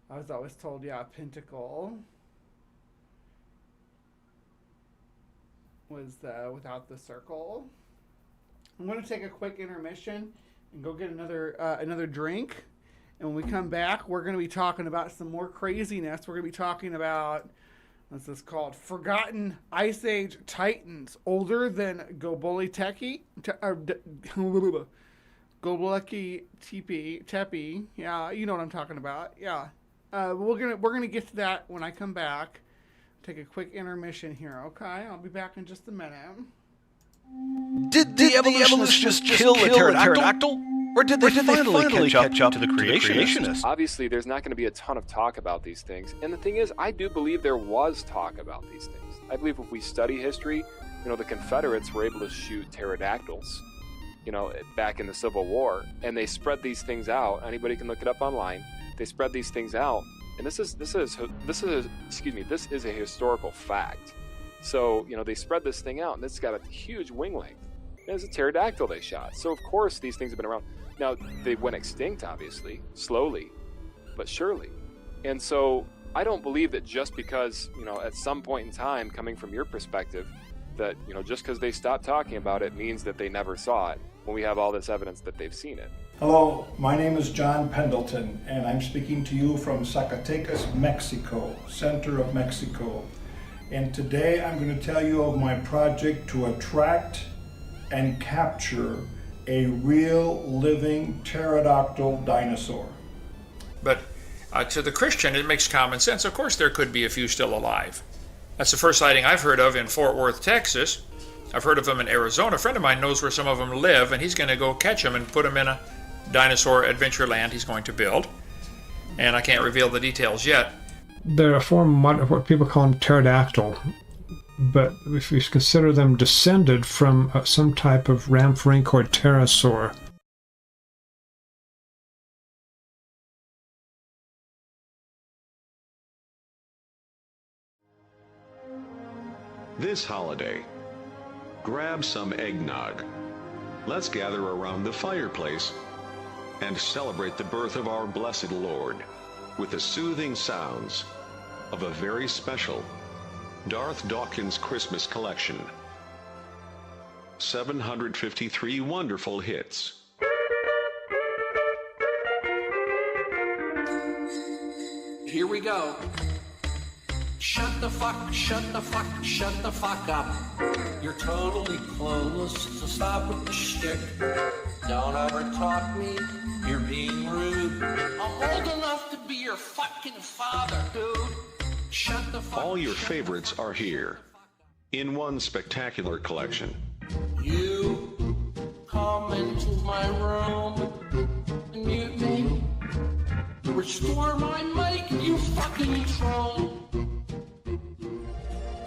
I was always told, yeah, pentacle was without the circle. I'm going to take a quick intermission and go get another drink. And when we come back, we're going to be talking about some more craziness. We're going to be talking about, what's this called? Forgotten Ice Age Titans, older than Göbekli Tepe. Yeah, you know what I'm talking about. Yeah, we're gonna get to that when I come back. Take a quick intermission here, okay? I'll be back in just a minute. Did the evolutionists just kill the pterodactyl? Or did they finally catch up to the creationists? Obviously, there's not going to be a ton of talk about these things. And the thing is, I do believe there was talk about these things. I believe if we study history, the Confederates were able to shoot pterodactyls, back in the Civil War. And they spread these things out. Anybody can look it up online. They spread these things out. And this is a historical fact. So, they spread this thing out, and it's got a huge wing length. And it's a pterodactyl they shot. So, of course, these things have been around. Now, they went extinct, obviously, slowly, but surely. And so, I don't believe that just because, at some point in time, coming from your perspective, that, just because they stopped talking about it means that they never saw it, when we have all this evidence that they've seen it. Hello, my name is John Pendleton, and I'm speaking to you from Zacatecas, Mexico, center of Mexico. And today I'm going to tell you of my project to attract and capture a real living pterodactyl dinosaur. But to the Christian, it makes common sense. Of course, there could be a few still alive. That's the first sighting I've heard of in Fort Worth, Texas. I've heard of them in Arizona. A friend of mine knows where some of them live, and he's going to go catch them and put them in a dinosaur adventure land he's going to build. And I can't reveal the details yet. They're a form of what people call them pterodactyl. But if you consider them descended from some type of ramphorhynch or pterosaur. This holiday, grab some eggnog. Let's gather around the fireplace and celebrate the birth of our blessed Lord with the soothing sounds of a very special Darth Dawkins Christmas collection. 753 wonderful hits. Here we go. Shut the fuck up. You're totally clueless, so stop with the shtick. Don't ever talk me, you're being rude. I'm old enough to be be your fucking father, dude. Shut the fuck up. All your favorites are here in one spectacular collection. You come into my room and mute me. Restore my mic, you fucking troll.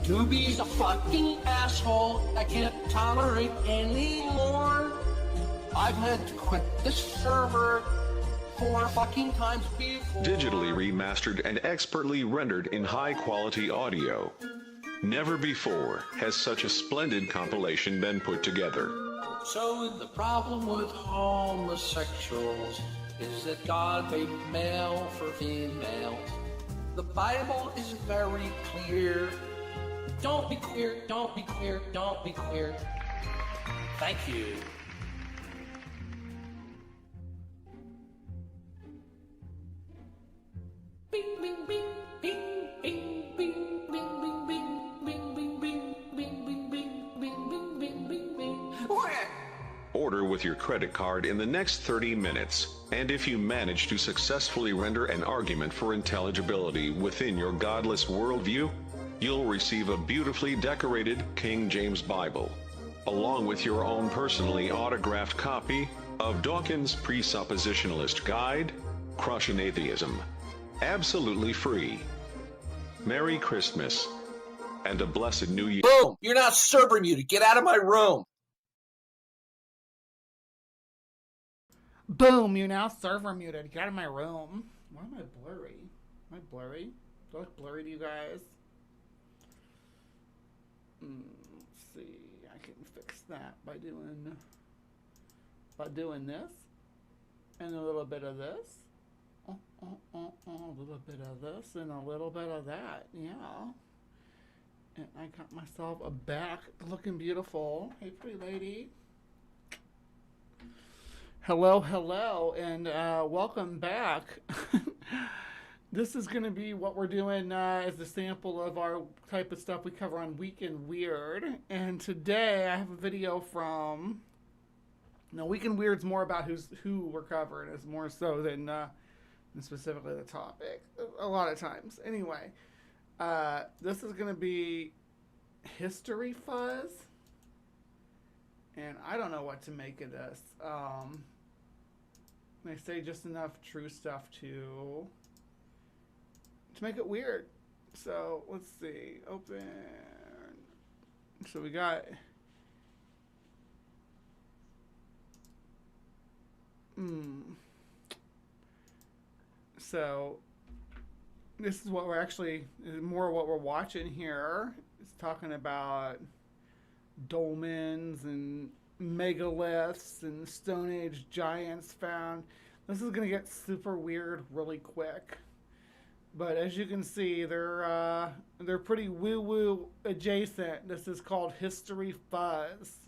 Doobie's a fucking asshole I can't tolerate anymore. I've had to quit this server 4 fucking times before. Digitally remastered and expertly rendered in high-quality audio. Never before has such a splendid compilation been put together. So the problem with homosexuals is that God made male for females. The Bible is very clear. Don't be queer, don't be queer, don't be queer. Thank you. Bing, bing, bing, bing, bing, bing, bing, bing, bing, bing, bing, bing, bing, bing, bing, bing, bing, bing, bing, bing. Order with your credit card in the next 30 minutes, and if you manage to successfully render an argument for intelligibility within your godless worldview, you'll receive a beautifully decorated King James Bible, along with your own personally autographed copy of Dawkins' Presuppositionalist Guide, Crushing Atheism. Absolutely free. Merry Christmas, and a blessed New Year. Boom! You're not server muted. Get out of my room. Boom, you're now server muted. Get out of my room. Why am I blurry? Am I blurry? Do I look blurry to you guys? Let's see. I can fix that by doing this. And a little bit of this. A little bit of this and a little bit of that. Yeah. And I got myself a back looking beautiful. Hey, pretty lady. Hello, hello, and welcome back. This is going to be what we're doing as a sample of our type of stuff we cover on Week in Weird. And today I have a video from... Now, Week in Weird's more about who we're covering. It's more so than specifically the topic. A lot of times. Anyway, this is going to be History Fuzz. And I don't know what to make of this. They say just enough true stuff to make it weird. So let's see. Open. So we got. So this is what we're actually more what we're watching here. It's talking about dolmens and megaliths and Stone Age giants found. This is gonna get super weird really quick, but as you can see, they're pretty woo-woo adjacent. This is called History Fuzz.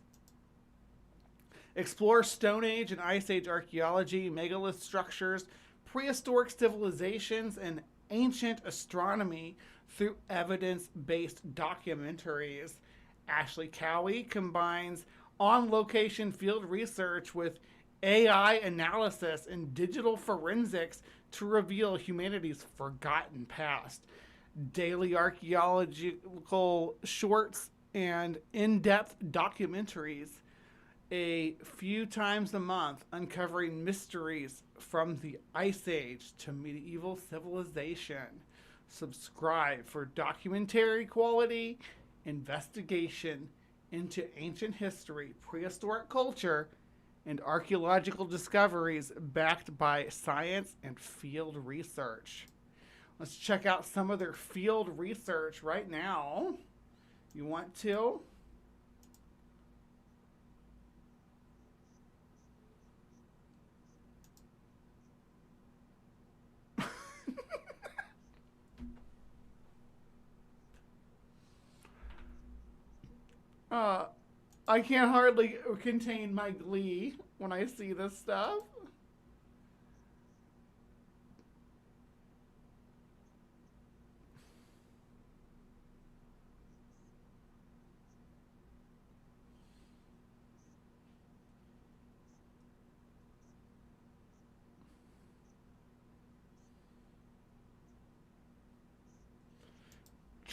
Explore Stone Age and Ice Age archaeology, megalith structures, prehistoric civilizations, and ancient astronomy through evidence-based documentaries. Ashley Cowie combines on-location field research with AI analysis and digital forensics to reveal humanity's forgotten past. Daily archaeological shorts and in-depth documentaries a few times a month, uncovering mysteries from the Ice Age to medieval civilization. Subscribe for documentary quality investigation into ancient history, prehistoric culture, and archaeological discoveries backed by science and field research. Let's check out some of their field research right now. You want to? I can't hardly contain my glee when I see this stuff.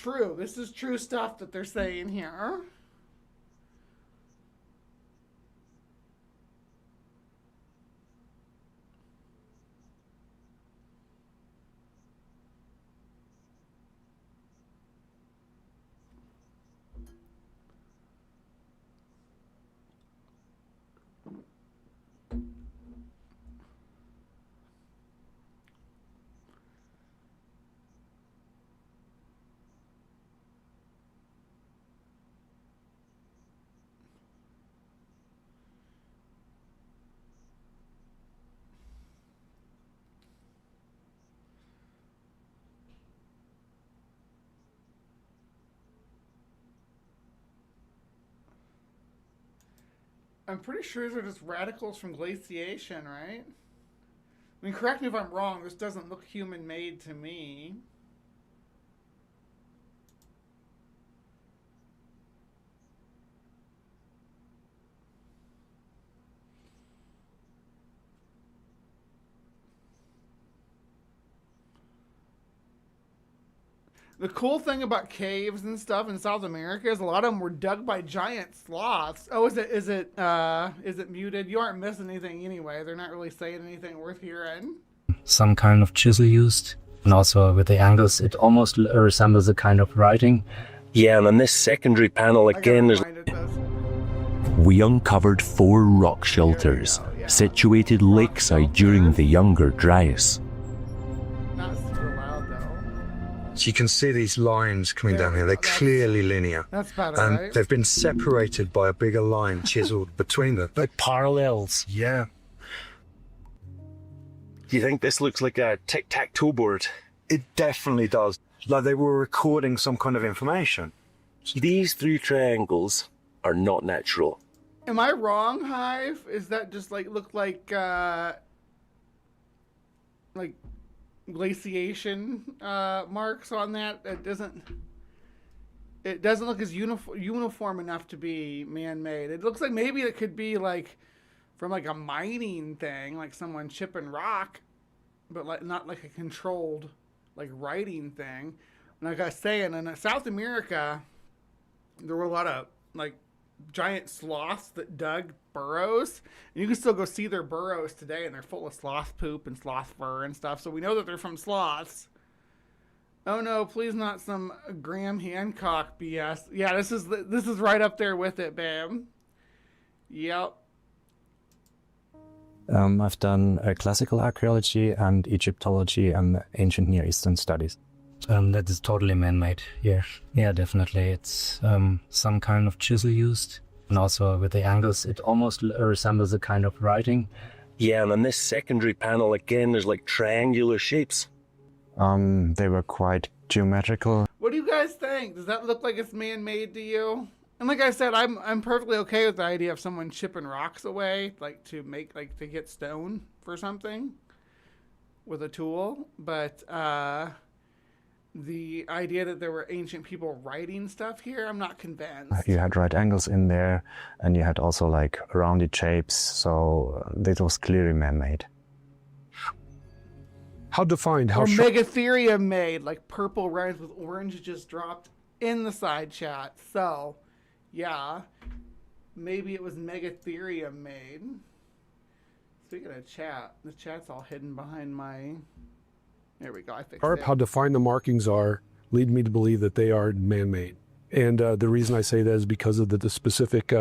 true. This is true stuff that they're saying here. I'm pretty sure these are just radicals from glaciation, right? I mean, correct me if I'm wrong. This doesn't look human-made to me. The cool thing about caves and stuff in South America is a lot of them were dug by giant sloths. Oh, is it muted? You aren't missing anything anyway. They're not really saying anything worth hearing. Some kind of chisel used, and also with the angles, it almost resembles a kind of writing. Yeah, and on this secondary panel again, there's... We uncovered 4 rock shelters situated lakeside during the Younger Dryas. So you can see these lines coming down here. They're clearly linear. That's better, and right? they've been separated by a bigger line chiseled between them. Like parallels. Yeah. Do you think this looks like a tic-tac-toe board? It definitely does. Like they were recording some kind of information. These 3 triangles are not natural. Am I wrong, Hive? Is that just look like glaciation marks on that? It doesn't look as uniform enough to be man-made. It looks like maybe it could be from a mining thing, like someone chipping rock, but not like a controlled writing thing. Like I was saying, in South America, there were a lot of giant sloths that dug burrows, and you can still go see their burrows today, and they're full of sloth poop and sloth fur and stuff, so we know that they're from sloths. Oh no, please not some Graham Hancock BS. Yeah, this is right up there with it, babe. Yep. I've done classical archaeology and Egyptology and ancient Near Eastern studies. That is totally man-made. Yeah, definitely. It's some kind of chisel used, and also with the angles, it almost resembles a kind of writing. Yeah, and on this secondary panel again, there's triangular shapes. They were quite geometrical. What do you guys think? Does that look like it's man-made to you? And like I said, I'm perfectly okay with the idea of someone chipping rocks away, to get stone for something with a tool, but the idea that there were ancient people writing stuff here, I'm not convinced. You had right angles in there, and you had also rounded shapes, so it was clearly man-made. How defined? How or Megatherium made, purple rhymes with orange just dropped in the side chat. So, yeah, maybe it was Megatherium made. Speaking of chat, the chat's all hidden behind my... There we go, I fixed it. How defined the markings are lead me to believe that they are man-made. And the reason I say that is because of the specific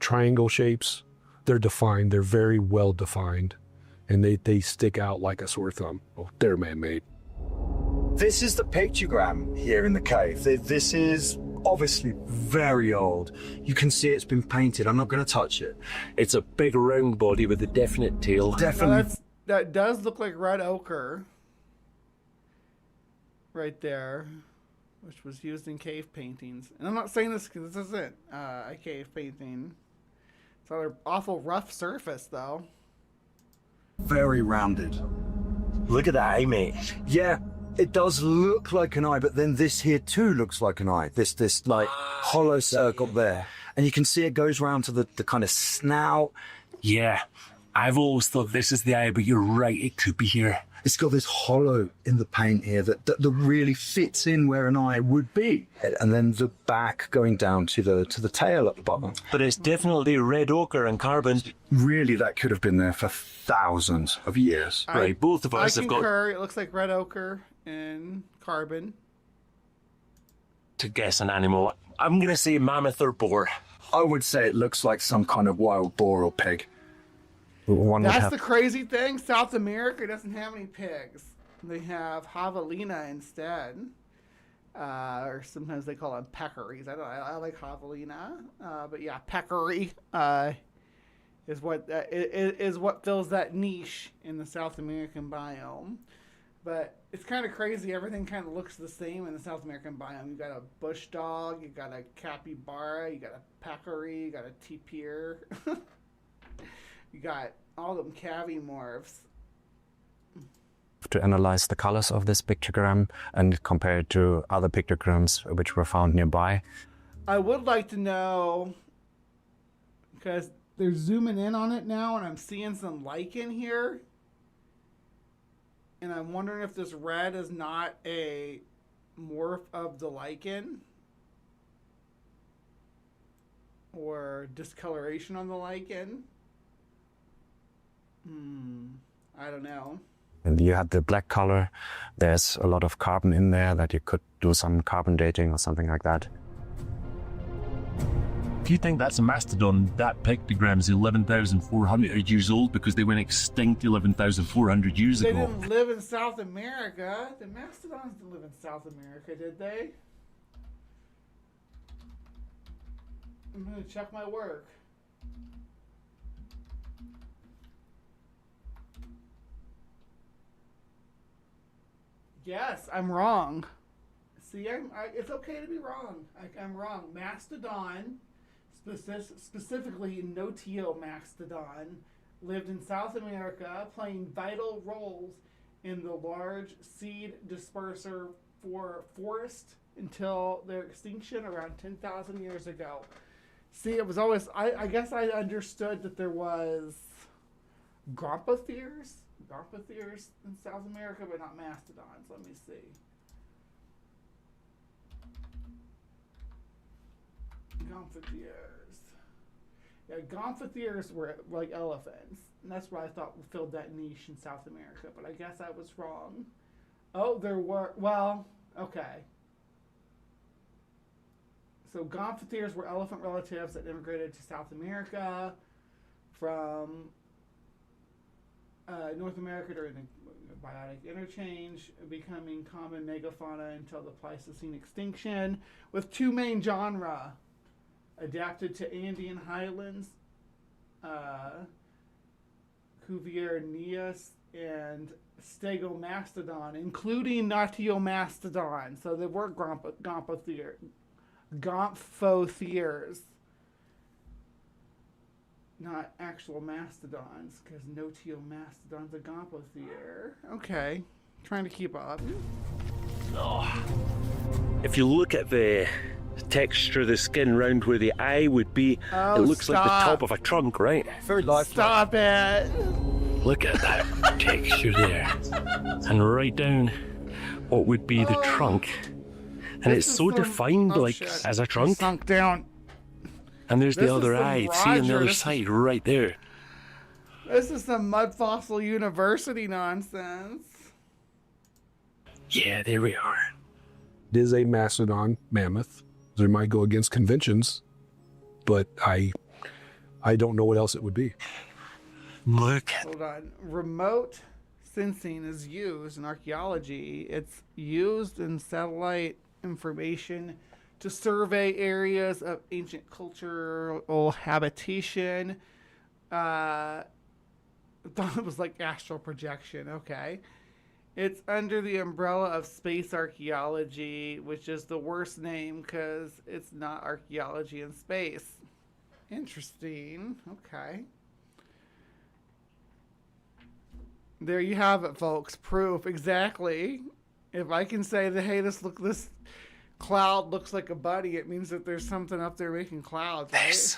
triangle shapes. They're defined. They're very well defined. And they stick out like a sore thumb. Oh, they're man-made. This is the pictogram here in the cave. This is obviously very old. You can see it's been painted. I'm not going to touch it. It's a big round body with a definite tail. Definitely. That does look like red ochre. Right there, which was used in cave paintings. And I'm not saying this because this isn't a cave painting. It's an awful rough surface, though. Very rounded. Look at that eye, mate. Yeah, it does look like an eye, but then this here too looks like an eye. This hollow circle there. And you can see it goes round to the kind of snout. Yeah. I've always thought this is the eye, but you're right, it could be here. It's got this hollow in the paint here that really fits in where an eye would be. And then the back going down to the tail at the bottom. But it's definitely red ochre and carbon. Really, that could have been there for thousands of years. Right, both of us I have concur. It looks like red ochre and carbon. to guess an animal. I'm going to say mammoth or boar. I would say it looks like some kind of wild boar or pig. That's the crazy thing. South America doesn't have any pigs. They have javelina instead. Or sometimes they call them peccaries. I like javelina. But yeah, peccary is what fills that niche in the South American biome. But it's kind of crazy. Everything kind of looks the same in the South American biome. You got a bush dog, you got a capybara, you got a peccary, you got a tapir. You got all them cavimorphs. To analyze the colors of this pictogram and compare it to other pictograms which were found nearby. I would like to know, because they're zooming in on it now and I'm seeing some lichen here. And I'm wondering if this red is not a morph of the lichen or discoloration on the lichen. I don't know. And you had the black color. There's a lot of carbon in there that you could do some carbon dating or something like that. If you think that's a mastodon, that pictogram's 11,400 years old because they went extinct 11,400 years They ago. didn't live in South America. The mastodons didn't live in South America, did they? I'm going to check my work. Yes, I'm wrong. See, it's okay to be wrong. I'm wrong. Mastodon, specifically Notio mastodon, lived in South America, playing vital roles in the large seed disperser for forest until their extinction around 10,000 years ago. See, it was always, I guess I understood that there was Gomphotheres in South America, but not mastodons. Let me see. Gomphotheres. Yeah, Gomphotheres were like elephants. And that's what I thought filled that niche in South America, but I guess I was wrong. Oh, there were, well, okay. So Gomphotheres were elephant relatives that immigrated to South America from North America during the biotic interchange, becoming common megafauna until the Pleistocene extinction, with two main genera adapted to Andean highlands, Cuviernius and Stegomastodon, including Notio-mastodon. So there were Gomphotheres. Not actual mastodons, because Notio-mastodon's a Gomphothere. Okay, trying to keep up. Oh. If you look at the texture of the skin round where the eye would be, it looks like the top of a trunk, right? Very lifelike. Stop it! Look at that texture there. And right down what would be the trunk. And it's so defined, like, as a trunk. Sunk down. And there's the other eye, see on the other This side, right there. This is some Mud Fossil University nonsense. Yeah, there we are. It is a mastodon mammoth. There might go against conventions, but I don't know what else it would be. Look. Hold on. Remote sensing is used in archaeology. It's used in satellite information to survey areas of ancient cultural habitation. I thought it was like astral projection. Okay. It's under the umbrella of space archaeology, which is the worst name because it's not archaeology in space. Interesting. Okay. There you have it, folks. Proof. Exactly. If I can say that, hey, this cloud looks like a buddy, it means that there's something up there making clouds, right?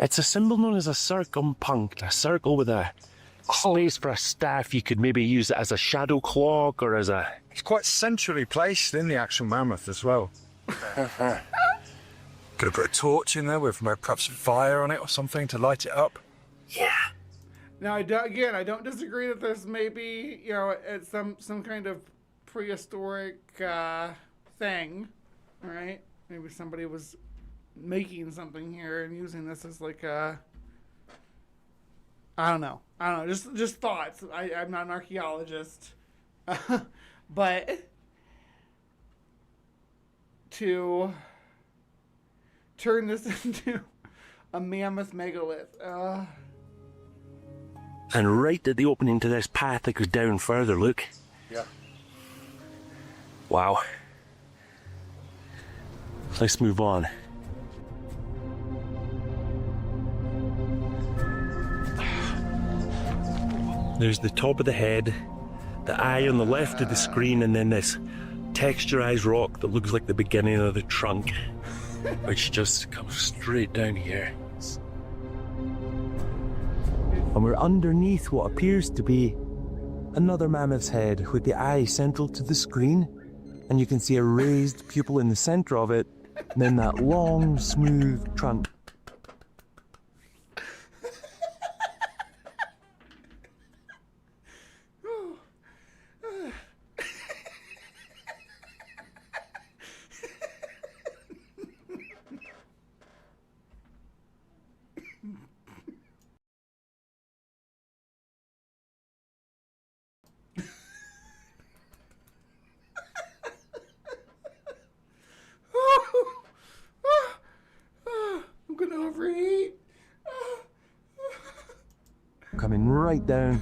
It's a symbol known as a circumpunct, a circle with a place for a staff. You could maybe use it as a shadow clock or as a... It's quite centrally placed in the actual mammoth as well. Could have put a torch in there with perhaps fire on it or something to light it up. Yeah. Now, I don't disagree that there's maybe, you know, it's some kind of prehistoric thing, right? Maybe somebody was making something here and using this as like a... I don't know. Just thoughts. I'm not an archaeologist. But to turn this into a mammoth megalith. And right at the opening to this path that goes down further, look. Yeah. Wow. Let's move on. There's the top of the head, the eye on the left of the screen, and then this texturized rock that looks like the beginning of the trunk, which just comes straight down here. And we're underneath what appears to be another mammoth's head with the eye central to the screen, and you can see a raised pupil in the center of it, and then that long, smooth trunk. I'm gonna overheat. Coming right down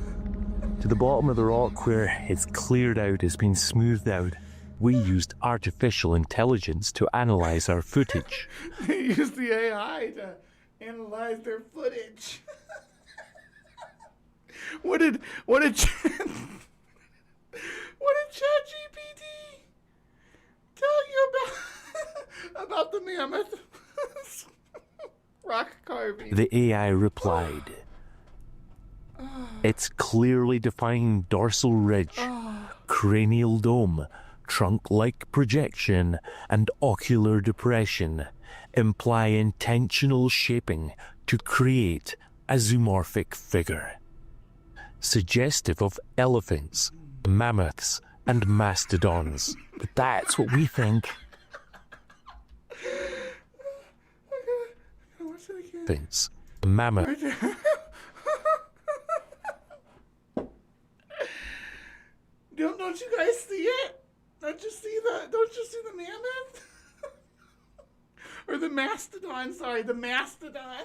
to the bottom of the rock where it's cleared out, it's been smoothed out. We used artificial intelligence to analyze our footage. They used the AI to analyze their footage. What did ChatGPT tell you about the mammoth rock carving? The AI replied, "Its clearly defined dorsal ridge, cranial dome, trunk-like projection, and ocular depression imply intentional shaping to create a zoomorphic figure, suggestive of elephants, mammoths, and mastodons. But that's what we think." Elephants, mammoth. Don't you guys see it? Don't you see the mammoth? Or the mastodon, sorry, the mastodon.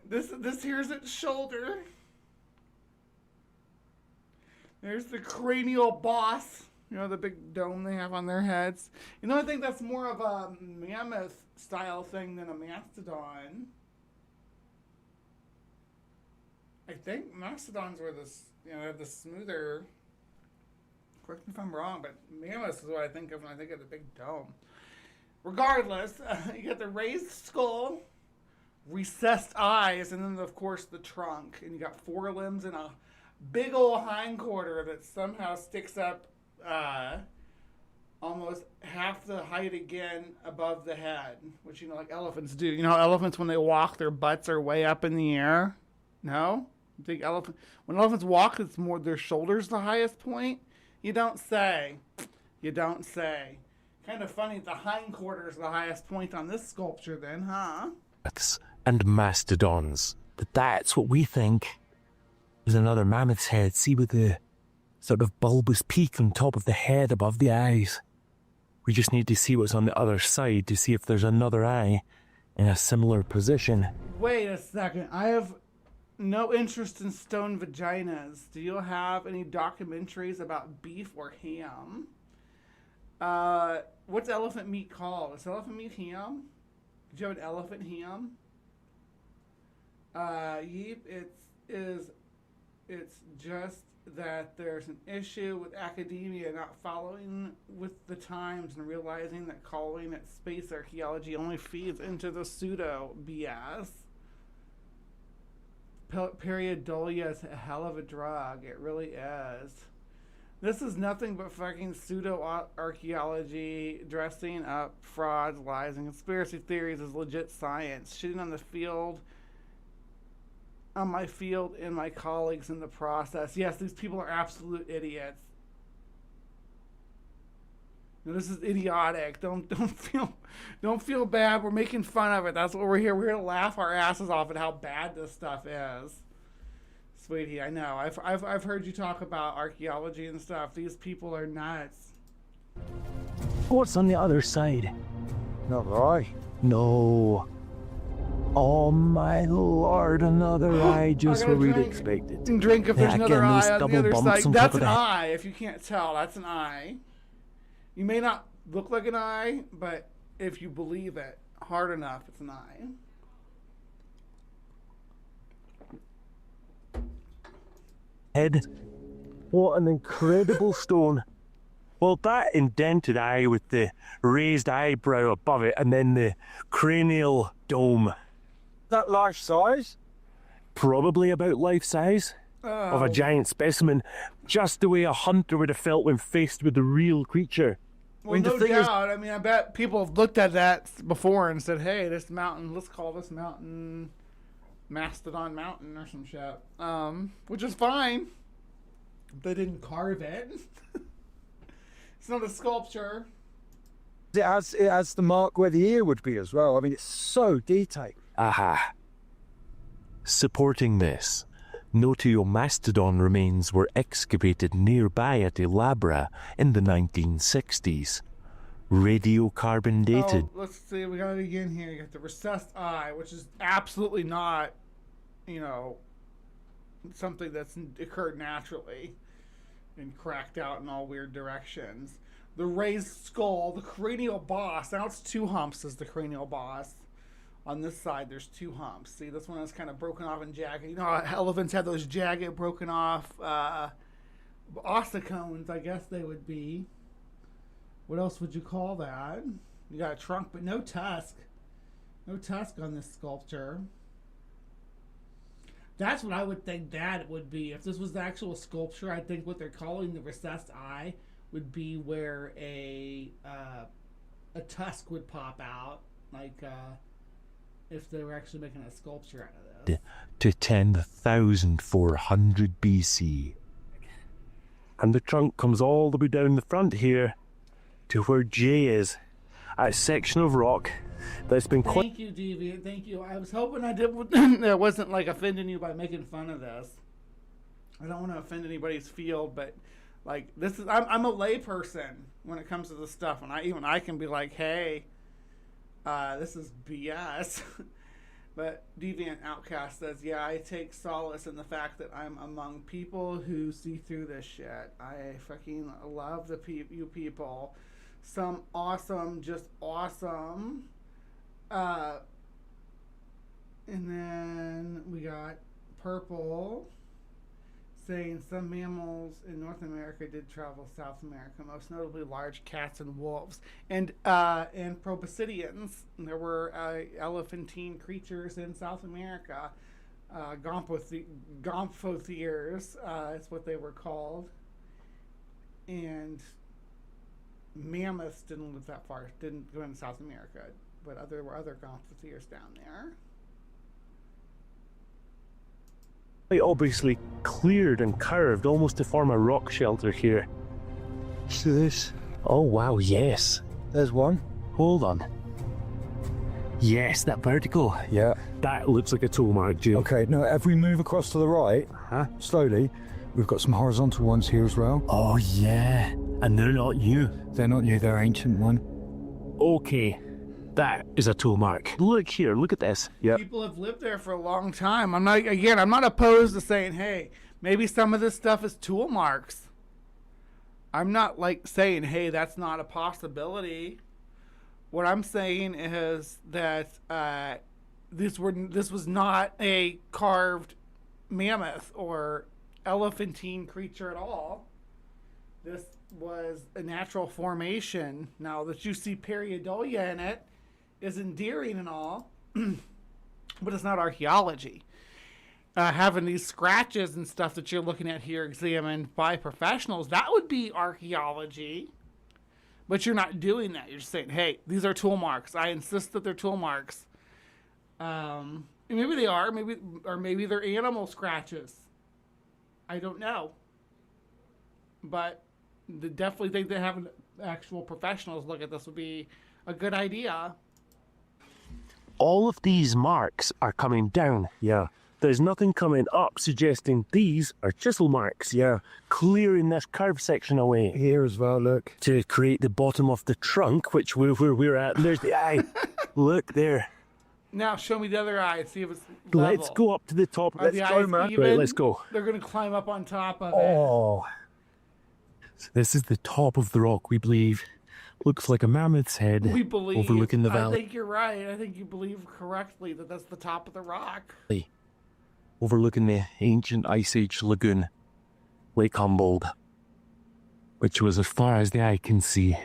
This here's its shoulder. There's the cranial boss. You know, the big dome they have on their heads. You know, I think that's more of a mammoth style thing than a mastodon. I think mastodons were have the smoother. Correct me if I'm wrong, but mammoths is what I think of when I think of the big dome. Regardless, you got the raised skull, recessed eyes, and then of course the trunk, and you got forelimbs and a big old hindquarter that somehow sticks up almost half the height again above the head, which, you know, like elephants do. You know, elephants, when they walk, their butts are way up in the air. No? You think when elephants walk, it's more their shoulders the highest point? You don't say. You don't say. Kind of funny, the hindquarter is the highest point on this sculpture then, huh? And mastodons. But that's what we think. There's another mammoth's head, see, with the sort of bulbous peak on top of the head above the eyes. We just need to see what's on the other side to see if there's another eye in a similar position. Wait a second. I have no interest in stone vaginas. Do you have any documentaries about beef or ham? What's elephant meat called? Is elephant meat ham? Did you have an elephant ham? Yeep, it is It's just that there's an issue with academia not following with the times and realizing that calling it space archaeology only feeds into the pseudo BS. Pareidolia is a hell of a drug. It really is. This is nothing but fucking pseudo archaeology, dressing up frauds, lies, and conspiracy theories as legit science. Shitting on the field, on my field, and my colleagues in the process. Yes, these people are absolute idiots. No, this is idiotic. Don't feel bad. We're making fun of it. That's what we're here. We're here to laugh our asses off at how bad this stuff is. Sweetie, I know. I've heard you talk about archaeology and stuff. These people are nuts. What's on the other side? Another eye? No. Oh my lord, another eye just where we'd expected. And drink if there's another eye on the other side. That's an eye. eye, if you can't tell. That's an eye. You may not look like an eye, but if you believe it hard enough, it's an eye. Head. What an incredible stone. Well, that indented eye with the raised eyebrow above it and then the cranial dome. That life size? Probably about life size of a giant specimen, just the way a hunter would have felt when faced with the real creature. Well, no doubt. I mean, I bet people have looked at that before and said, hey, this mountain, let's call this mountain Mastodon Mountain or some shit. Which is fine. They didn't carve it. It's not a sculpture. It has the mark where the ear would be as well. I mean, it's so detailed. Aha. Supporting this, Notiomastodon remains were excavated nearby at Elabra in the 1960s. Radiocarbon dated. Oh, let's see, we got it again here. You got the recessed eye, which is absolutely not, something that's occurred naturally and cracked out in all weird directions. The raised skull, the cranial boss. Now it's two humps as the cranial boss. On this side, there's two humps. See, this one is kind of broken off and jagged. You know how elephants have those jagged, broken off ossicones, I guess they would be. What else would you call that? You got a trunk, but no tusk. No tusk on this sculpture. That's what I would think that would be. If this was the actual sculpture, I think what they're calling the recessed eye would be where a tusk would pop out, like if they were actually making a sculpture out of this. To 10,400 BC. And the trunk comes all the way down the front here to where J is, a section of rock that's been Thank you, Deviant. Thank you. I was hoping that wasn't like offending you by making fun of this. I don't want to offend anybody's field, but like this is I'm a lay person when it comes to this stuff, and I can be like, hey, this is BS. But Deviant Outcast says, yeah, I take solace in the fact that I'm among people who see through this shit. I fucking love you people. Some awesome, just awesome. And then we got Purple saying some mammals in North America did travel South America, most notably large cats and wolves, and proboscideans. There were elephantine creatures in South America. Gomphotheres is what they were called, and mammoths didn't live that far, didn't go into South America, but there were other Gomphotheres down there. obviously cleared and curved almost to form a rock shelter here. See this? Oh wow, yes. There's one. Hold on. Yes, that vertical. Yeah. That looks like a tool mark, Jim. Okay, now if we move across to the right, slowly, we've got some horizontal ones here as well. Oh yeah. And they're not new. They're not new, they're ancient one. Okay. That is a tool mark. Look here, look at this. Yep. People have lived there for a long time. I'm not opposed to saying, hey, maybe some of this stuff is tool marks. I'm not like saying, hey, that's not a possibility. What I'm saying is that this was not a carved mammoth or elephantine creature at all. This was a natural formation. Now, that you see pareidolia in it is endearing and all, but it's not archaeology. Having these scratches and stuff that you're looking at here examined by professionals, that would be archaeology. But you're not doing that. You're just saying, hey, these are tool marks. I insist that they're tool marks. Maybe they are, maybe they're animal scratches. I don't know. But definitely think that having actual professionals look at this would be a good idea. All of these marks are coming down. Yeah. There's nothing coming up suggesting these are chisel marks. Yeah. Clearing this curved section away. Here as well, look. To create the bottom of the trunk, which where we're at. And there's the eye. Look there. Now show me the other eye. See if it's level. Let's go up to the top. Are Let's go, man. Right, let's go. They're going to climb up on top of it. Oh. This is the top of the rock, we believe. Looks like a mammoth's head. We believe. Overlooking the valley. I think you're right. I think you believe correctly that that's the top of the rock. Overlooking the ancient Ice Age lagoon, Lake Humboldt, which was as far as the eye can see,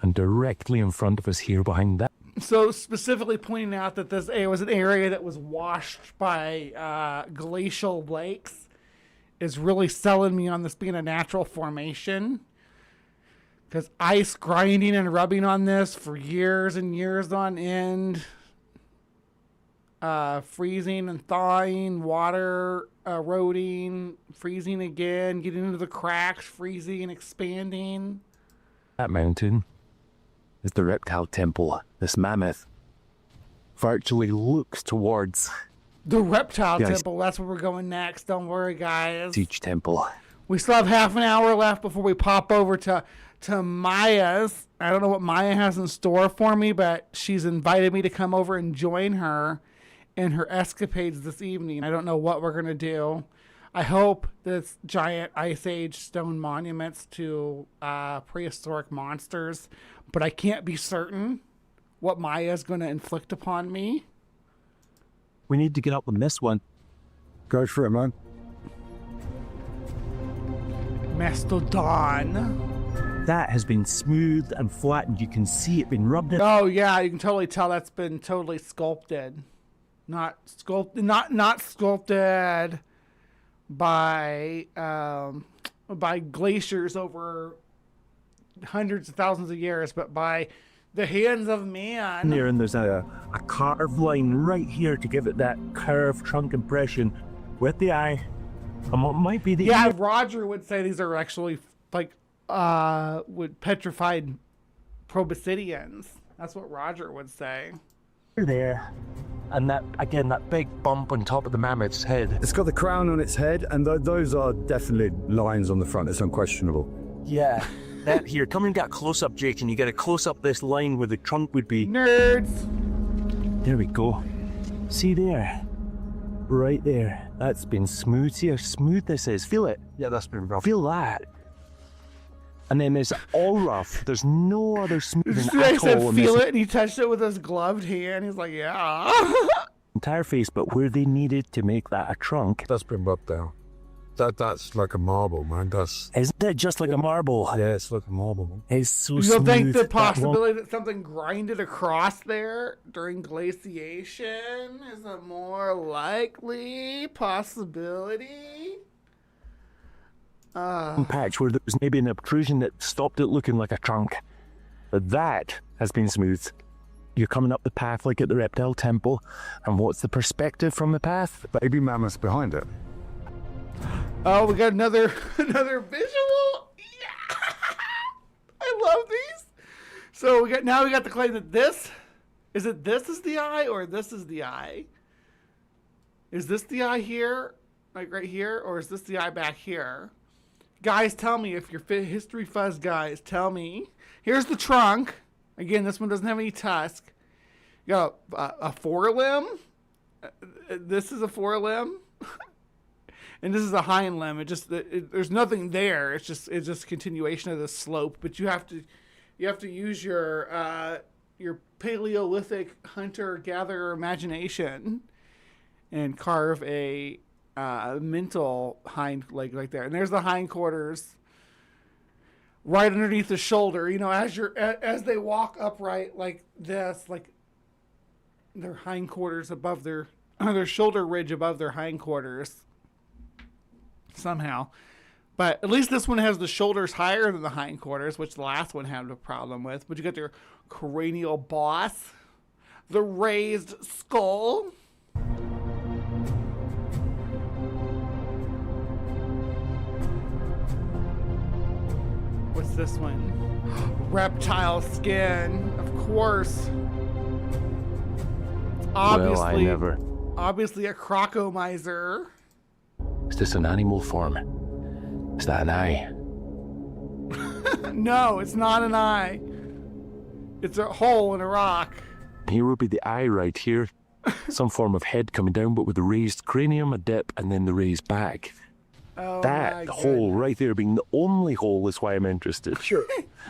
and directly in front of us here behind that. So specifically pointing out that this was an area that was washed by glacial lakes is really selling me on this being a natural formation. Because ice grinding and rubbing on this for years and years on end. Freezing and thawing, water eroding, freezing again, getting into the cracks, freezing and expanding. That mountain is the reptile temple. This mammoth virtually looks towards the reptile temple. That's where we're going next. Don't worry, guys. Each temple. We still have half an hour left before we pop over to Maya's. I don't know what Maya has in store for me, but she's invited me to come over and join her in her escapades this evening. I don't know what we're going to do. I hope this giant Ice Age stone monuments to prehistoric monsters, but I can't be certain what Maya is going to inflict upon me. We need to get up on this one. Go for it, man. Mastodon. That has been smoothed and flattened. You can see it been rubbed in. Oh yeah, you can totally tell that's been totally sculpted. Not sculpted by glaciers over hundreds of thousands of years, but by the hands of man. There, and there's a carved line right here to give it that curved trunk impression with the eye. And what might be the ear. Roger would say these are actually like with petrified proboscideans. That's what Roger would say. There. And that, again, that big bump on top of the mammoth's head. It's got the crown on its head, and those are definitely lines on the front. It's unquestionable. Yeah. That here. Come and get a close-up, Jake, and you get a close-up this line where the trunk would be. Nerds! There we go. See there? Right there. That's been smooth. See how smooth this is? Feel it? Yeah, that's been rough. Feel that. And then it's all rough. There's no other smoothing at all. Feel it, and he touched it with his gloved hand. He's like, yeah. Entire face, but where they needed to make that a trunk. That's been rubbed down. That's like a marble, man. Isn't it just like a marble? Yeah, it's like a marble, man. It's so you smooth. don't think the possibility that something grinded across there during glaciation is a more likely possibility? Patch where there was maybe an obtrusion that stopped it looking like a trunk. But that has been smoothed. You're coming up the path like at the reptile temple, and what's the perspective from the path? Baby mammoths behind it. Oh, we got another visual. Yeah, I love these. So we got the claim that this is the eye, or this is the eye. Is this the eye here, like right here, or is this the eye back here? Guys, tell me if you're history fuzz guys. Tell me. Here's the trunk. Again, this one doesn't have any tusk. You got a forelimb. This is a forelimb. And this is a hind limb. There's nothing there. It's just continuation of the slope. But you have to use your Paleolithic hunter gatherer imagination and carve a mental hind leg right there. And there's the hindquarters right underneath the shoulder. You know, as they walk upright like this, like their hindquarters above their shoulder ridge above their hindquarters somehow. But at least this one has the shoulders higher than the hindquarters, which the last one had a problem with. But you got their cranial boss, the raised skull. What's this one? Reptile skin, of course. Obviously, obviously a crocomiser. Is this an animal form? Is that an eye? No, it's not an eye. It's a hole in a rock. Here would be the eye right here. Some form of head coming down, but with a raised cranium, a dip, and then the raised back. Oh, that hole right there being the only hole is why I'm interested. Sure.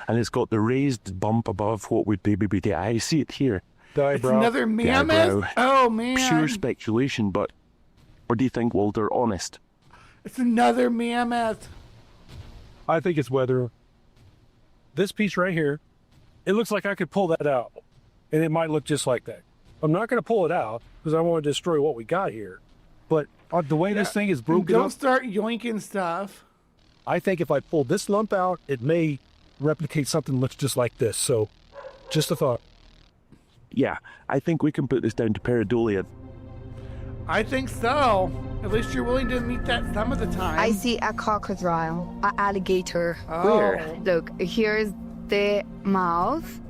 And it's got the raised bump above what would be maybe the eye. See it here. The It's another mammoth? Oh, man. Pure speculation, but... Or do you think, Walter, honest? It's another mammoth. I think it's whether this piece right here, it looks like I could pull that out, and it might look just like that. I'm not going to pull it out because I want to destroy what we got here. But the way this thing is broken Don't up, start yoinking stuff. I think if I pull this lump out, it may replicate something that looks just like this. So, just a thought. Yeah, I think we can put this down to pareidolia. I think so. At least you're willing to meet that some of the time. I see a crocodile, an alligator. Oh. Where? Look, here's the mouth.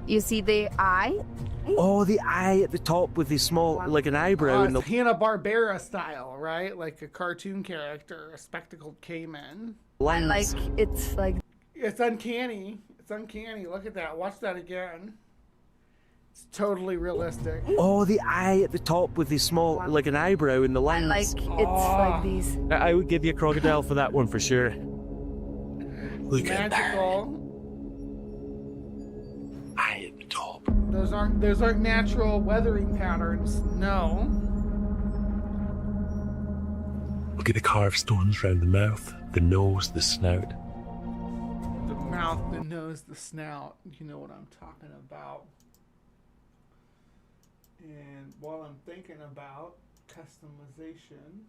You see the eye? Oh, the eye at the top with the small, like an eyebrow. It's Hanna-Barbera style, right? Like a cartoon character, a spectacled caiman. And like, it's like... It's uncanny. It's uncanny. Look at that. Watch that again. It's totally realistic. Oh, the eye at the top with the small, like an eyebrow in the lens. And like, it's like these... I would give you a crocodile for that one for sure. Look at that. Magical. Eye at the top. Those aren't natural weathering patterns. No. Look at the carved stones around the mouth, the nose, the snout. The mouth, the nose, the snout. You know what I'm talking about. And while I'm thinking about customization,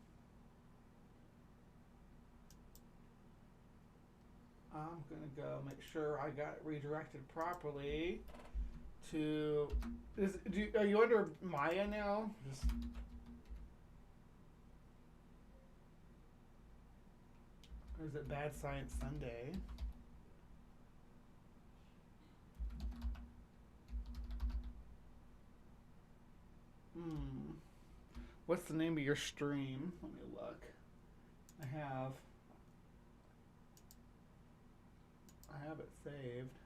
I'm gonna go make sure I got it redirected properly to. Are you under Maya now? Or is it Bad Science Sunday? What's the name of your stream? Let me look. I have it saved.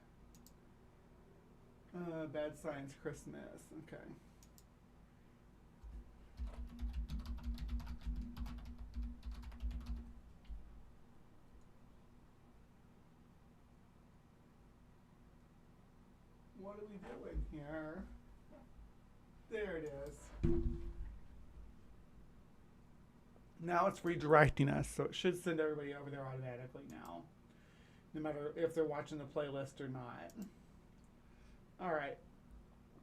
Bad Science Christmas. Okay. What are we doing here? There it is. Now it's redirecting us, so it should send everybody over there automatically now, no matter if they're watching the playlist or not. All right.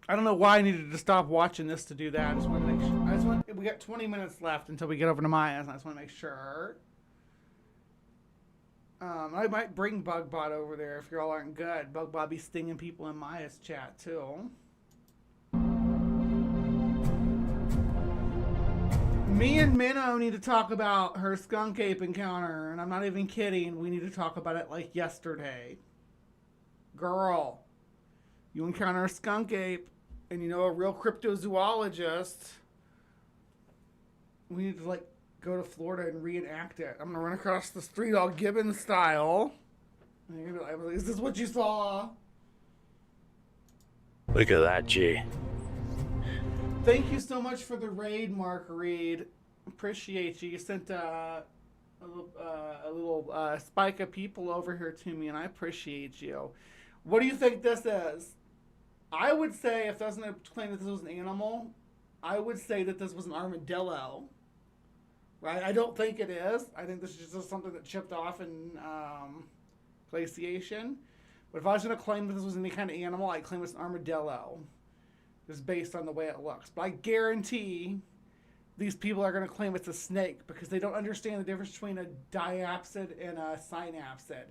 I don't know why I needed to stop watching this to do that. I just want to make sure. We got 20 minutes left until we get over to Maya's, and I just want to make sure. I might bring Bugbot over there if y'all aren't good. Bugbot be stinging people in Maya's chat too. Me and Minnow need to talk about her skunk ape encounter, and I'm not even kidding. We need to talk about it like yesterday. Girl, you encounter a skunk ape, and you know a real cryptozoologist. We need to go to Florida and reenact it. I'm gonna run across the street all Gibbon style. And you're gonna be like, "Is this what you saw?" Look at that, Jay. Thank you so much for the raid, Mark Reed. Appreciate you. You sent a little spike of people over here to me, and I appreciate you. What do you think this is? I would say, if I was going to claim that this was an animal, I would say that this was an armadillo. I don't think it is. I think this is just something that chipped off in glaciation. But if I was going to claim that this was any kind of animal, I'd claim it's an armadillo. Just based on the way it looks. But I guarantee these people are going to claim it's a snake because they don't understand the difference between a diapsid and a synapsid.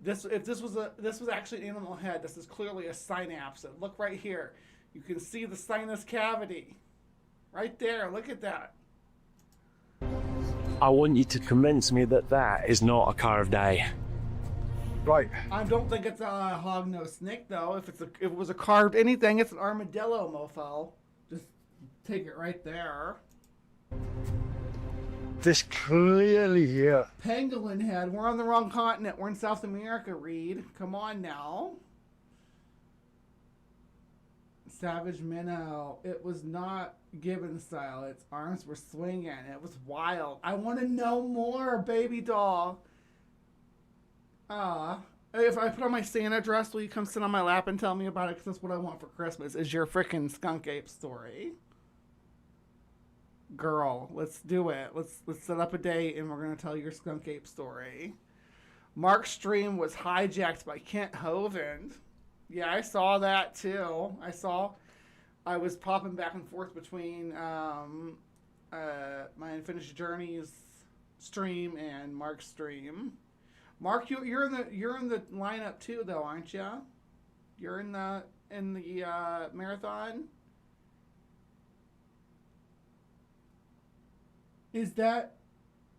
If this was actually an animal head, this is clearly a synapsid. Look right here. You can see the sinus cavity. Right there. Look at that. I want you to convince me that that is not a carved eye. Right. I don't think it's a hognose snake, though. If it was a carved anything, it's an armadillo, mofo. Just take it right there. This clearly here. Pangolin head. We're on the wrong continent. We're in South America, Reed. Come on now. Savage minnow. It was not gibbon style. Its arms were swinging. It was wild. I want to know more, baby doll. If I put on my Santa dress, will you come sit on my lap and tell me about it? Because that's what I want for Christmas, is your frickin' skunk ape story. Girl, let's do it. Let's set up a date and we're going to tell your skunk ape story. Mark's stream was hijacked by Kent Hovind. Yeah, I saw that too. I was popping back and forth between my Unfinished Journeys stream and Mark's stream. Mark, you're in the lineup too, though, aren't you? You're in the marathon. Is that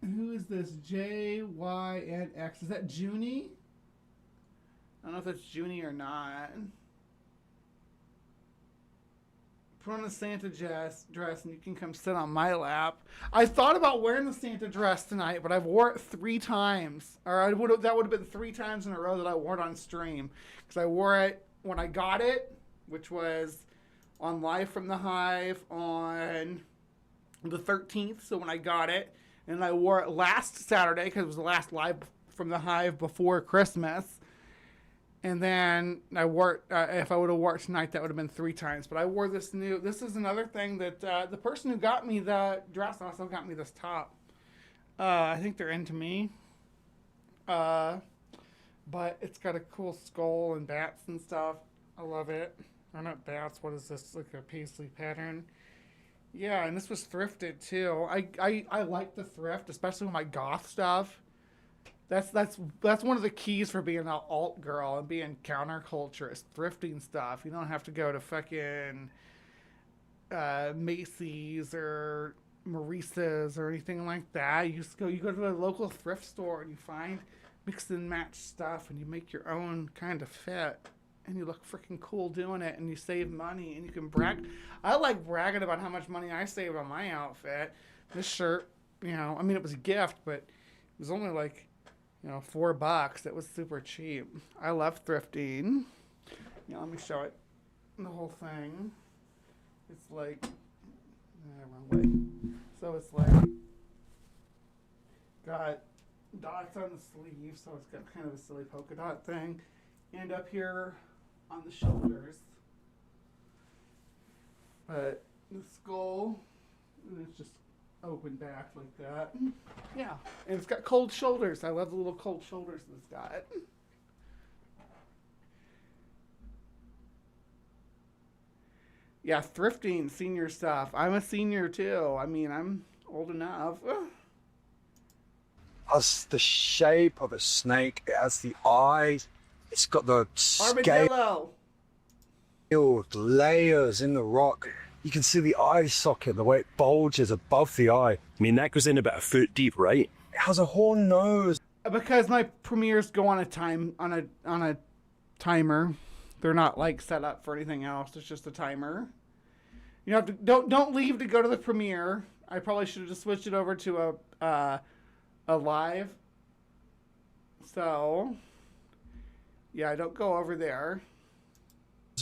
who is this? JYNX. Is that Junie? I don't know if that's Junie or not. Put on a Santa dress and you can come sit on my lap. I thought about wearing the Santa dress tonight, but I've wore it 3 times. Or that would have been 3 times in a row that I wore it on stream. Because I wore it when I got it, which was on Live from the Hive on the 13th. So when I got it. And I wore it last Saturday because it was the last Live from the Hive before Christmas. And then I wore it, if I would have wore it tonight, that would have been 3 times. But I wore this is another thing that the person who got me the dress also got me this top. I think they're into me. But it's got a cool skull and bats and stuff. I love it. Or not bats, what is this? Like a paisley pattern. Yeah, and this was thrifted too. I like the thrift, especially with my goth stuff. That's one of the keys for being an alt girl and being counterculture is thrifting stuff. You don't have to go to fucking Macy's or Maurice's or anything like that. You go to a local thrift store and you find mix and match stuff and you make your own kind of fit. And you look freaking cool doing it, and you save money, and you can brag. I like bragging about how much money I saved on my outfit. This shirt, it was a gift, but it was only like, $4. It was super cheap. I love thrifting. Let me show it. The whole thing. It's like, wrong way. So it's like, got dots on the sleeve, so it's got kind of a silly polka dot thing. And up here on the shoulders. But the skull, and it's just open back like that. Yeah. And it's got cold shoulders. I love the little cold shoulders that it's got. Yeah, thrifting, senior stuff. I'm a senior too. I'm old enough. Has the shape of a snake. It has the eyes. It's got the armadillo scaled layers in the rock. You can see the eye socket, the way it bulges above the eye. That goes in about 1 foot deep, right? It has a horn nose. Because my premieres go on a timer. They're not like set up for anything else. It's just a timer. You have to don't leave to go to the premiere. I probably should have just switched it over to a live. So yeah, I don't go over there.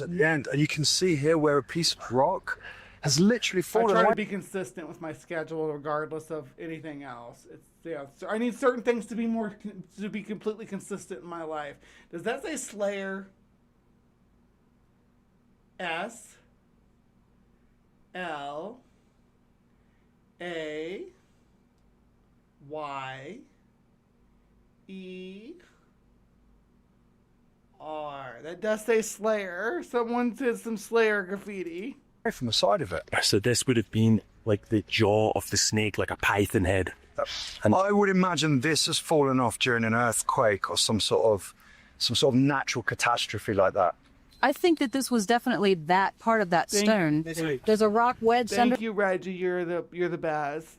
At the end, and you can see here where a piece of rock has literally fallen away. I try to be consistent with my schedule, regardless of anything else. So I need certain things to be completely consistent in my life. Does that say Slayer? SLA Y E R. That does say Slayer. Someone did some Slayer graffiti. Right from the side of it. So this would have been like the jaw of the snake, like a python head. And I would imagine this has fallen off during an earthquake or some sort of natural catastrophe like that. I think that this was definitely that part of that stone. There's a rock wedge under. Thank you, Reggie. You're the best.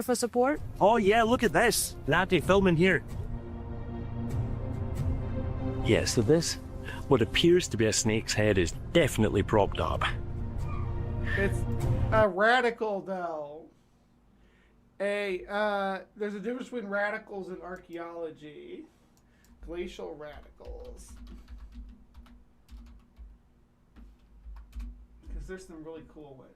For support. oh yeah, look at this. Natty filming here. Yeah, so this, what appears to be a snake's head, is definitely propped up. It's a radical, though. There's a difference between radicals and archaeology. Glacial radicals. Because there's some really cool ones.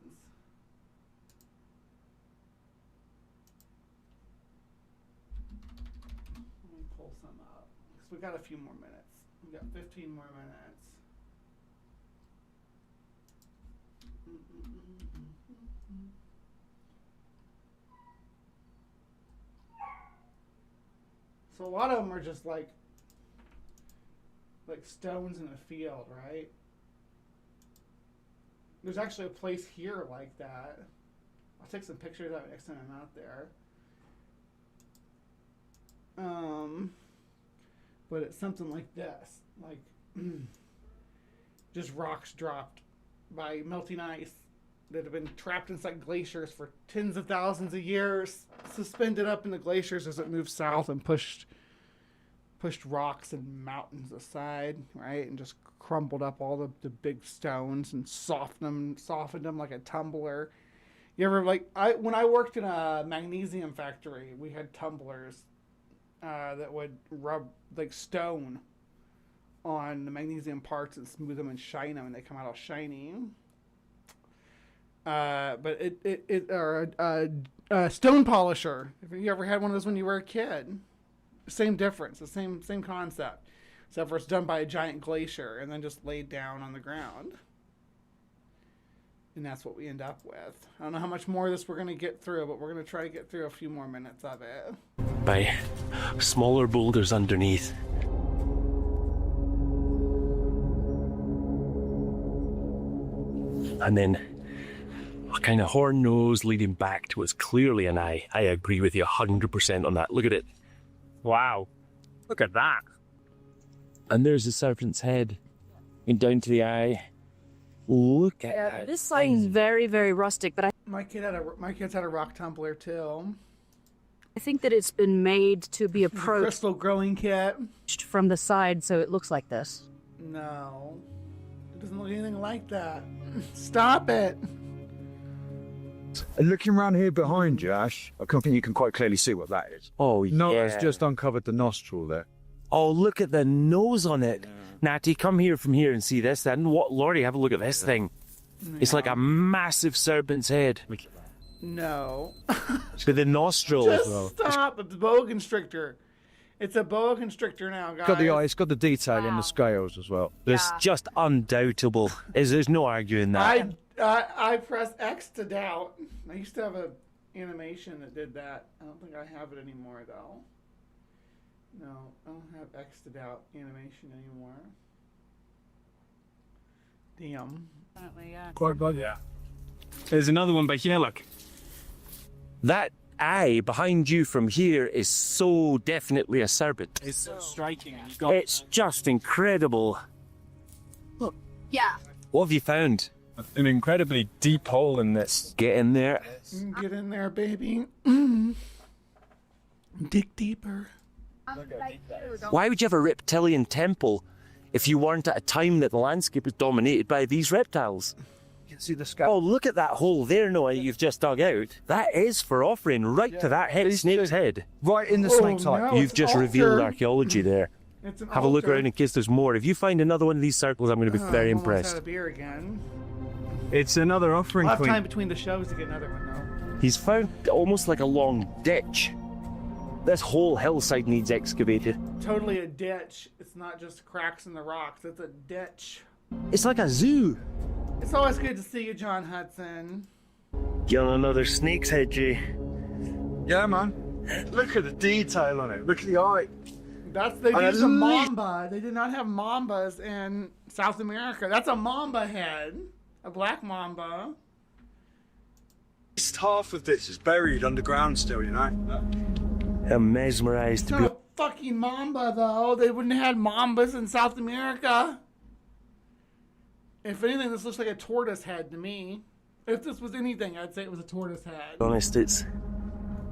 Let me pull some up. Because we got a few more minutes. We got 15 more minutes. So a lot of them are just like stones in a field, right? There's actually a place here like that. I'll take some pictures of it next time I'm out there. But it's something like this, like just rocks dropped by melting ice that have been trapped inside glaciers for tens of thousands of years, suspended up in the glaciers as it moved south and pushed rocks and mountains aside, right? And just crumbled up all the big stones and softened them like a tumbler. You ever when I worked in a magnesium factory, we had tumblers that would rub like stone on the magnesium parts and smooth them and shine them, and they come out all shiny. But a stone polisher. If you ever had one of those when you were a kid, same difference, the same concept, except for it's done by a giant glacier and then just laid down on the ground. And that's what we end up with. I don't know how much more of this we're going to get through, but we're going to try to get through a few more minutes of it. By smaller boulders underneath. And then a kind of horn nose leading back to what's clearly an eye. I agree with you 100% on that. Look at it. Wow. Look at that. And there's the serpent's head. And down to the eye. Look at that. This sign's very, very rustic, but My kids had a rock tumbler too. I think that it's been made to be approached. Crystal growing kit. From the side, so it looks like this. No. It doesn't look anything like that. Stop it. Looking around here behind you, Ash, I think you can quite clearly see what that is. Oh, No, yeah. it's just uncovered the nostril there. Oh, look at the nose on it. Natty, come here from here and see this then. What, Lordy, have a look at this thing. It's like a massive serpent's head. No. With the nostril as Just well. stop. It's a boa constrictor. It's a boa constrictor now, guys. It's got the detail in the scales as well. It's just undoubtable. There's no arguing that. I press X to doubt. I used to have a animation that did that. I don't think I have it anymore though. No, I don't have X to doubt animation anymore. Damn. Quite good, yeah. There's another one by here, look. That eye behind you from here is so definitely a serpent. It's so striking. It's just incredible. Look. Yeah. What have you found? An incredibly deep hole in this. Get in there. Get in there, baby. Dig deeper. Why would you have a reptilian temple if you weren't at a time that the landscape is dominated by these reptiles? You can see the scale. Oh, look at that hole there, Noah, you've just dug out. That is for offering right to that snake's head. Right in the snake's eye. You've just revealed archaeology there. Have a look around in case there's more. If you find another one of these circles, I'm going to be very impressed. Had a beer again. It's another offering We'll have queen. time between the shows to get another one though. He's found almost like a long ditch. This whole hillside needs excavated. Totally a ditch. It's not just cracks in the rocks. It's a ditch. It's like a zoo. It's always good to see you, John Hudson. Getting another snake's head, Jay. Yeah, man. Look at the detail on it. Look at the eye. They used a mamba. They did not have mambas in South America. That's a mamba head. A black mamba. Half of this is buried underground still, you know? I'm mesmerized It's to be. not a fucking mamba, though. They wouldn't have had mambas in South America. If anything, this looks like a tortoise head to me. If this was anything, I'd say it was a tortoise head. Honest, it's.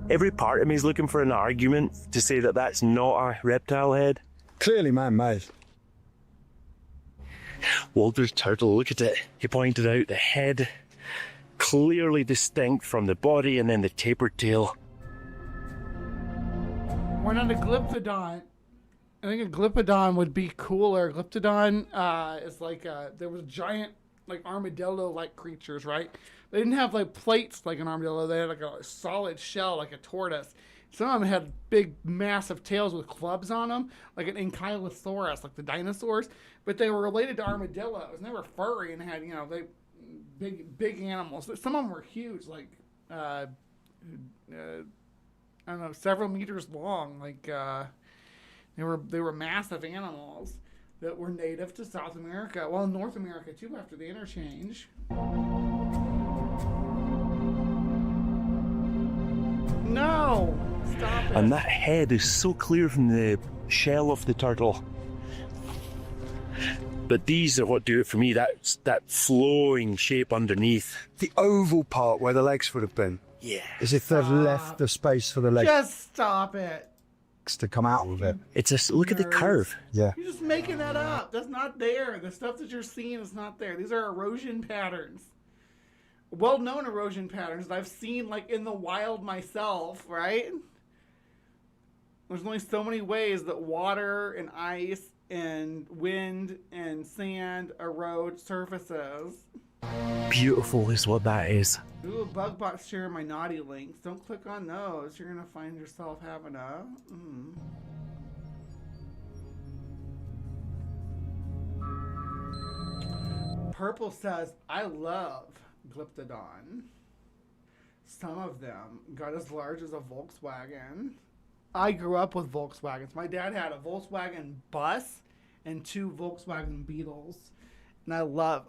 Every part of me is looking for an argument to say that that's not a reptile head. Clearly man-made. Walter's turtle, look at it. He pointed out the head, clearly distinct from the body, and then the tapered tail. Why not a glyptodon? I think a glyptodon would be cooler. Glyptodon is like there was giant like armadillo-like creatures, right? They didn't have like plates like an armadillo. They had like a solid shell like a tortoise. Some of them had big, massive tails with clubs on them, like an Ankylosaurus, like the dinosaurs. But they were related to armadillos. And they were furry and had, big animals. Some of them were huge, like I don't know, several meters long. Like they were massive animals that were native to South America. Well, North America too, after the interchange. No! Stop it. And that head is so clear from the shell of the turtle. But these are what do it for me, that flowing shape underneath. The oval part where the legs would have been. Yeah. As if they've left the space for the legs Just stop it. to come out of it. It's a look at the curve. Yeah. You're just making that up. That's not there. The stuff that you're seeing is not there. These are erosion patterns. Well-known erosion patterns that I've seen like in the wild myself, right? There's only so many ways that water and ice and wind and sand erode surfaces. Beautiful is what that is. Ooh, Bugbot's sharing my naughty links. Don't click on those. You're gonna find yourself having a. Purple says, I love Glyptodon. Some of them got as large as a Volkswagen. I grew up with Volkswagens. My dad had a Volkswagen bus and 2 Volkswagen Beetles. And I love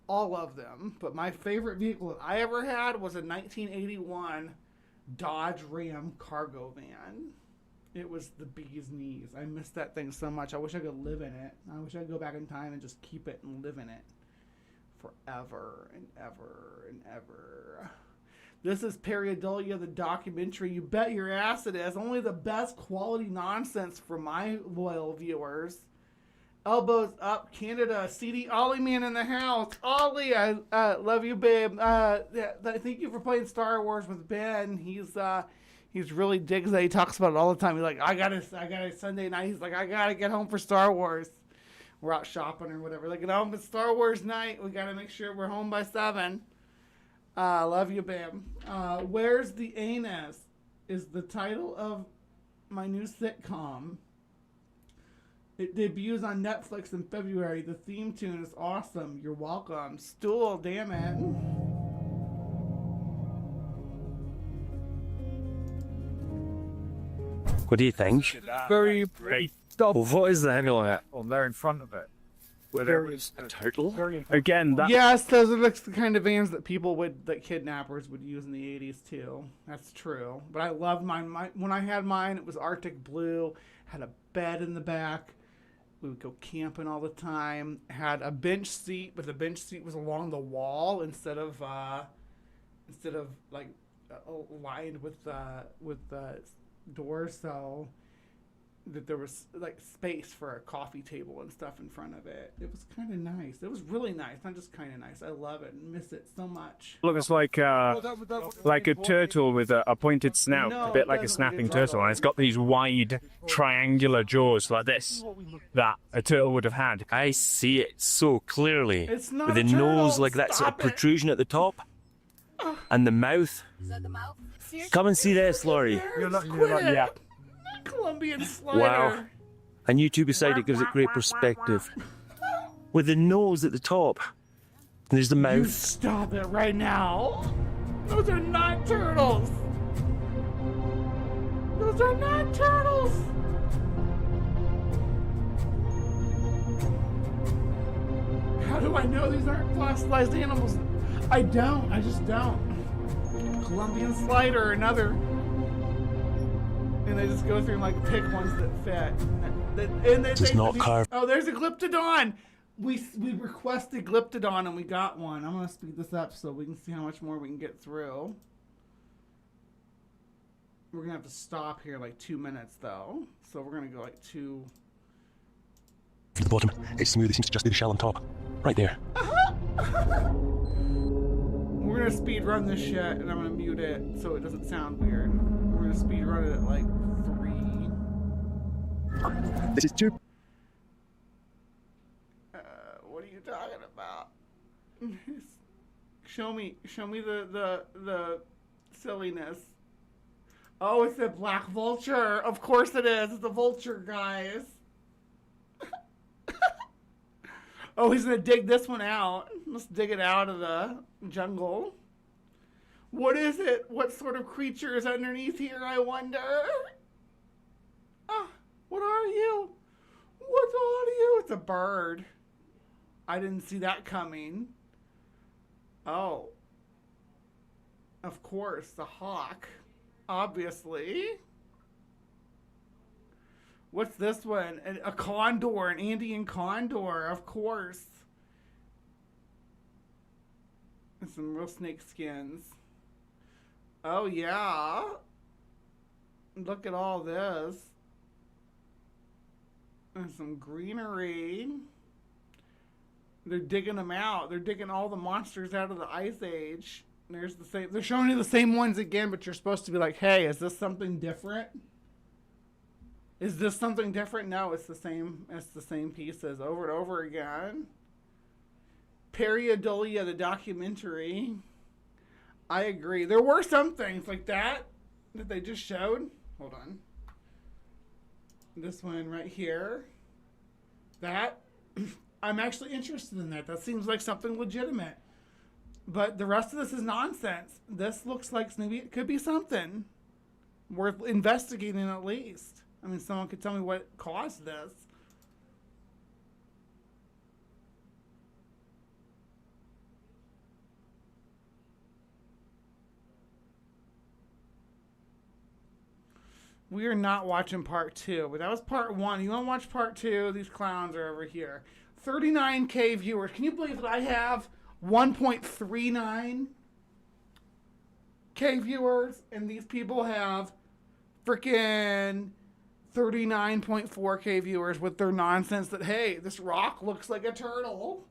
all of them. But my favorite vehicle that I ever had was a 1981 Dodge Ram cargo van. It was the bee's knees. I miss that thing so much. I wish I could live in it. I wish I could go back in time and just keep it and live in it forever and ever and ever. This is Pareidolia, the documentary. You bet your ass it is. Only the best quality nonsense for my loyal viewers. Elbows up, Canada. CD Ollie man in the house. Ollie, I love you, babe. Thank you for playing Star Wars with Ben. He's really digs that. He talks about it all the time. He's like, I got a Sunday night. He's like, I gotta get home for Star Wars. We're out shopping or whatever. Like, it's Star Wars night. We gotta make sure we're home by 7. Love you, babe. Where's the Anus is the title of my new sitcom. It debuts on Netflix in February. The theme tune is awesome. You're welcome. Stool, damn it. What do you think? Very bright. Well, what is the angle on it? On there in front of it. Where there is a turtle? Again, that... Yes, those are the kind of vans that that kidnappers would use in the 80s too. That's true. But I loved mine. When I had mine, it was Arctic blue. Had a bed in the back. We would go camping all the time. Had a bench seat, but the bench seat was along the wall instead of like lined with doors, so that there was like space for a coffee table and stuff in front of it. It was kind of nice. It was really nice, not just kind of nice. I love it and miss it so much. Looks like a turtle with a pointed snout, No, a bit it like a doesn't. snapping turtle, and it's got these wide triangular jaws like this that a turtle would have had. I see it so clearly. It's not with the a turtle. nose like that sort of Stop it. protrusion at the top. And the mouth. Is that the mouth? Come and see this, Laurie. Yeah. Colombian slider. Wow. And you two beside it gives it great perspective. With the nose at the top. And there's the You mouth. stop it right now. Those are not turtles. Those are not turtles. How do I know these aren't fossilized animals? I don't. I just don't. Colombian slider, another. And they just go through and like pick ones that fit. It's not carved. Oh, there's a Glyptodon. We requested Glyptodon and we got one. I'm gonna speed this up so we can see how much more we can get through. We're gonna have to stop here like 2 minutes though. So we're gonna go like 2. From the bottom, it's smooth. It seems to just be the shell on top. Right there. We're gonna speed run this shit and I'm gonna mute it so it doesn't sound weird. We're gonna speed run it at like 3. This is 2. What are you talking about? show me the silliness. Oh, it's a black vulture. Of course it is. It's a vulture, guys. Oh, he's gonna dig this one out. Let's dig it out of the jungle. What is it? What sort of creature is underneath here, I wonder? What are you? What are you? It's a bird. I didn't see that coming. Oh. Of course, the hawk. Obviously. What's this one? A condor, an Andean condor, of course. And some real snake skins. Oh, yeah. Look at all this. And some greenery. They're digging them out. They're digging all the monsters out of the Ice Age. There's the same. They're showing you the same ones again, but you're supposed to be like, hey, is this something different? Is this something different? No, it's the same. It's the same pieces over and over again. Pareidolia, the documentary. I agree. There were some things like that they just showed. Hold on. This one right here. That. I'm actually interested in that. That seems like something legitimate. But the rest of this is nonsense. This looks like maybe it could be something worth investigating at least. I mean, someone could tell me what caused this. We are not watching part 2, but that was part 1. You want to watch part 2? These clowns are over here. 39K viewers. Can you believe that I have 1.39K viewers and these people have freaking 39.4K viewers with their nonsense that, hey, this rock looks like a turtle.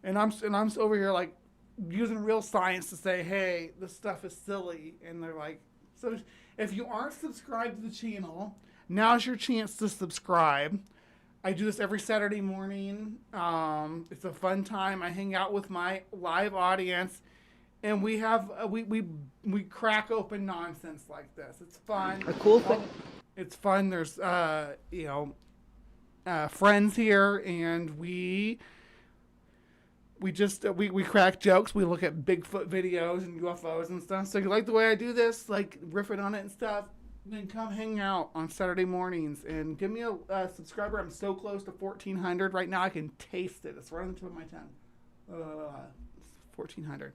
And I'm over here like using real science to say, hey, this stuff is silly. And they're like, so if you aren't subscribed to the channel, now's your chance to subscribe. I do this every Saturday morning. It's a fun time. I hang out with my live audience, and we have we crack open nonsense like this. It's fun. A cool thing. It's fun. There's friends here, and we just we crack jokes. We look at Bigfoot videos and UFOs and stuff. So if you like the way I do this, like riffing on it and stuff, then come hang out on Saturday mornings and give me a subscriber. I'm so close to 1,400 right now. I can taste it. It's right on the tip of my tongue. 1,400.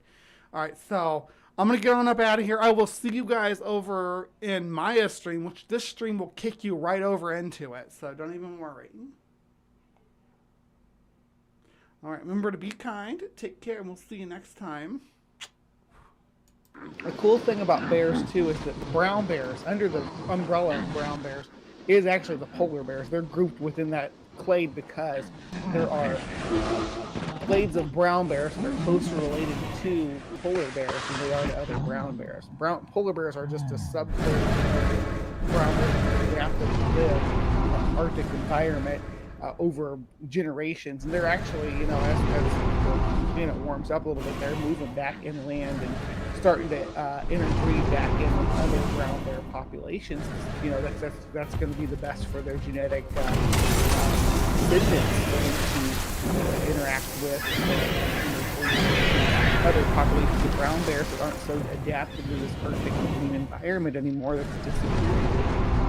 All right, so I'm gonna get on up out of here. I will see you guys over in Maya's stream, which this stream will kick you right over into it. So don't even worry. All right, remember to be kind, take care, and we'll see you next time. The cool thing about bears, too, is that brown bears, under the umbrella of brown bears, is actually the polar bears. They're grouped within that clade because there are clades of brown bears that are closer related to polar bears than they are to other brown bears. Polar bears are just a subclade of brown bears. They have to live in an Arctic environment over generations, and they're actually, as it warms up a little bit, they're moving back inland and starting to interbreed back in with other brown bear populations. That's going to be the best for their genetic descendants to interact with. other populations of brown bears that aren't so adapted to this perfect clean environment anymore that's disappearing.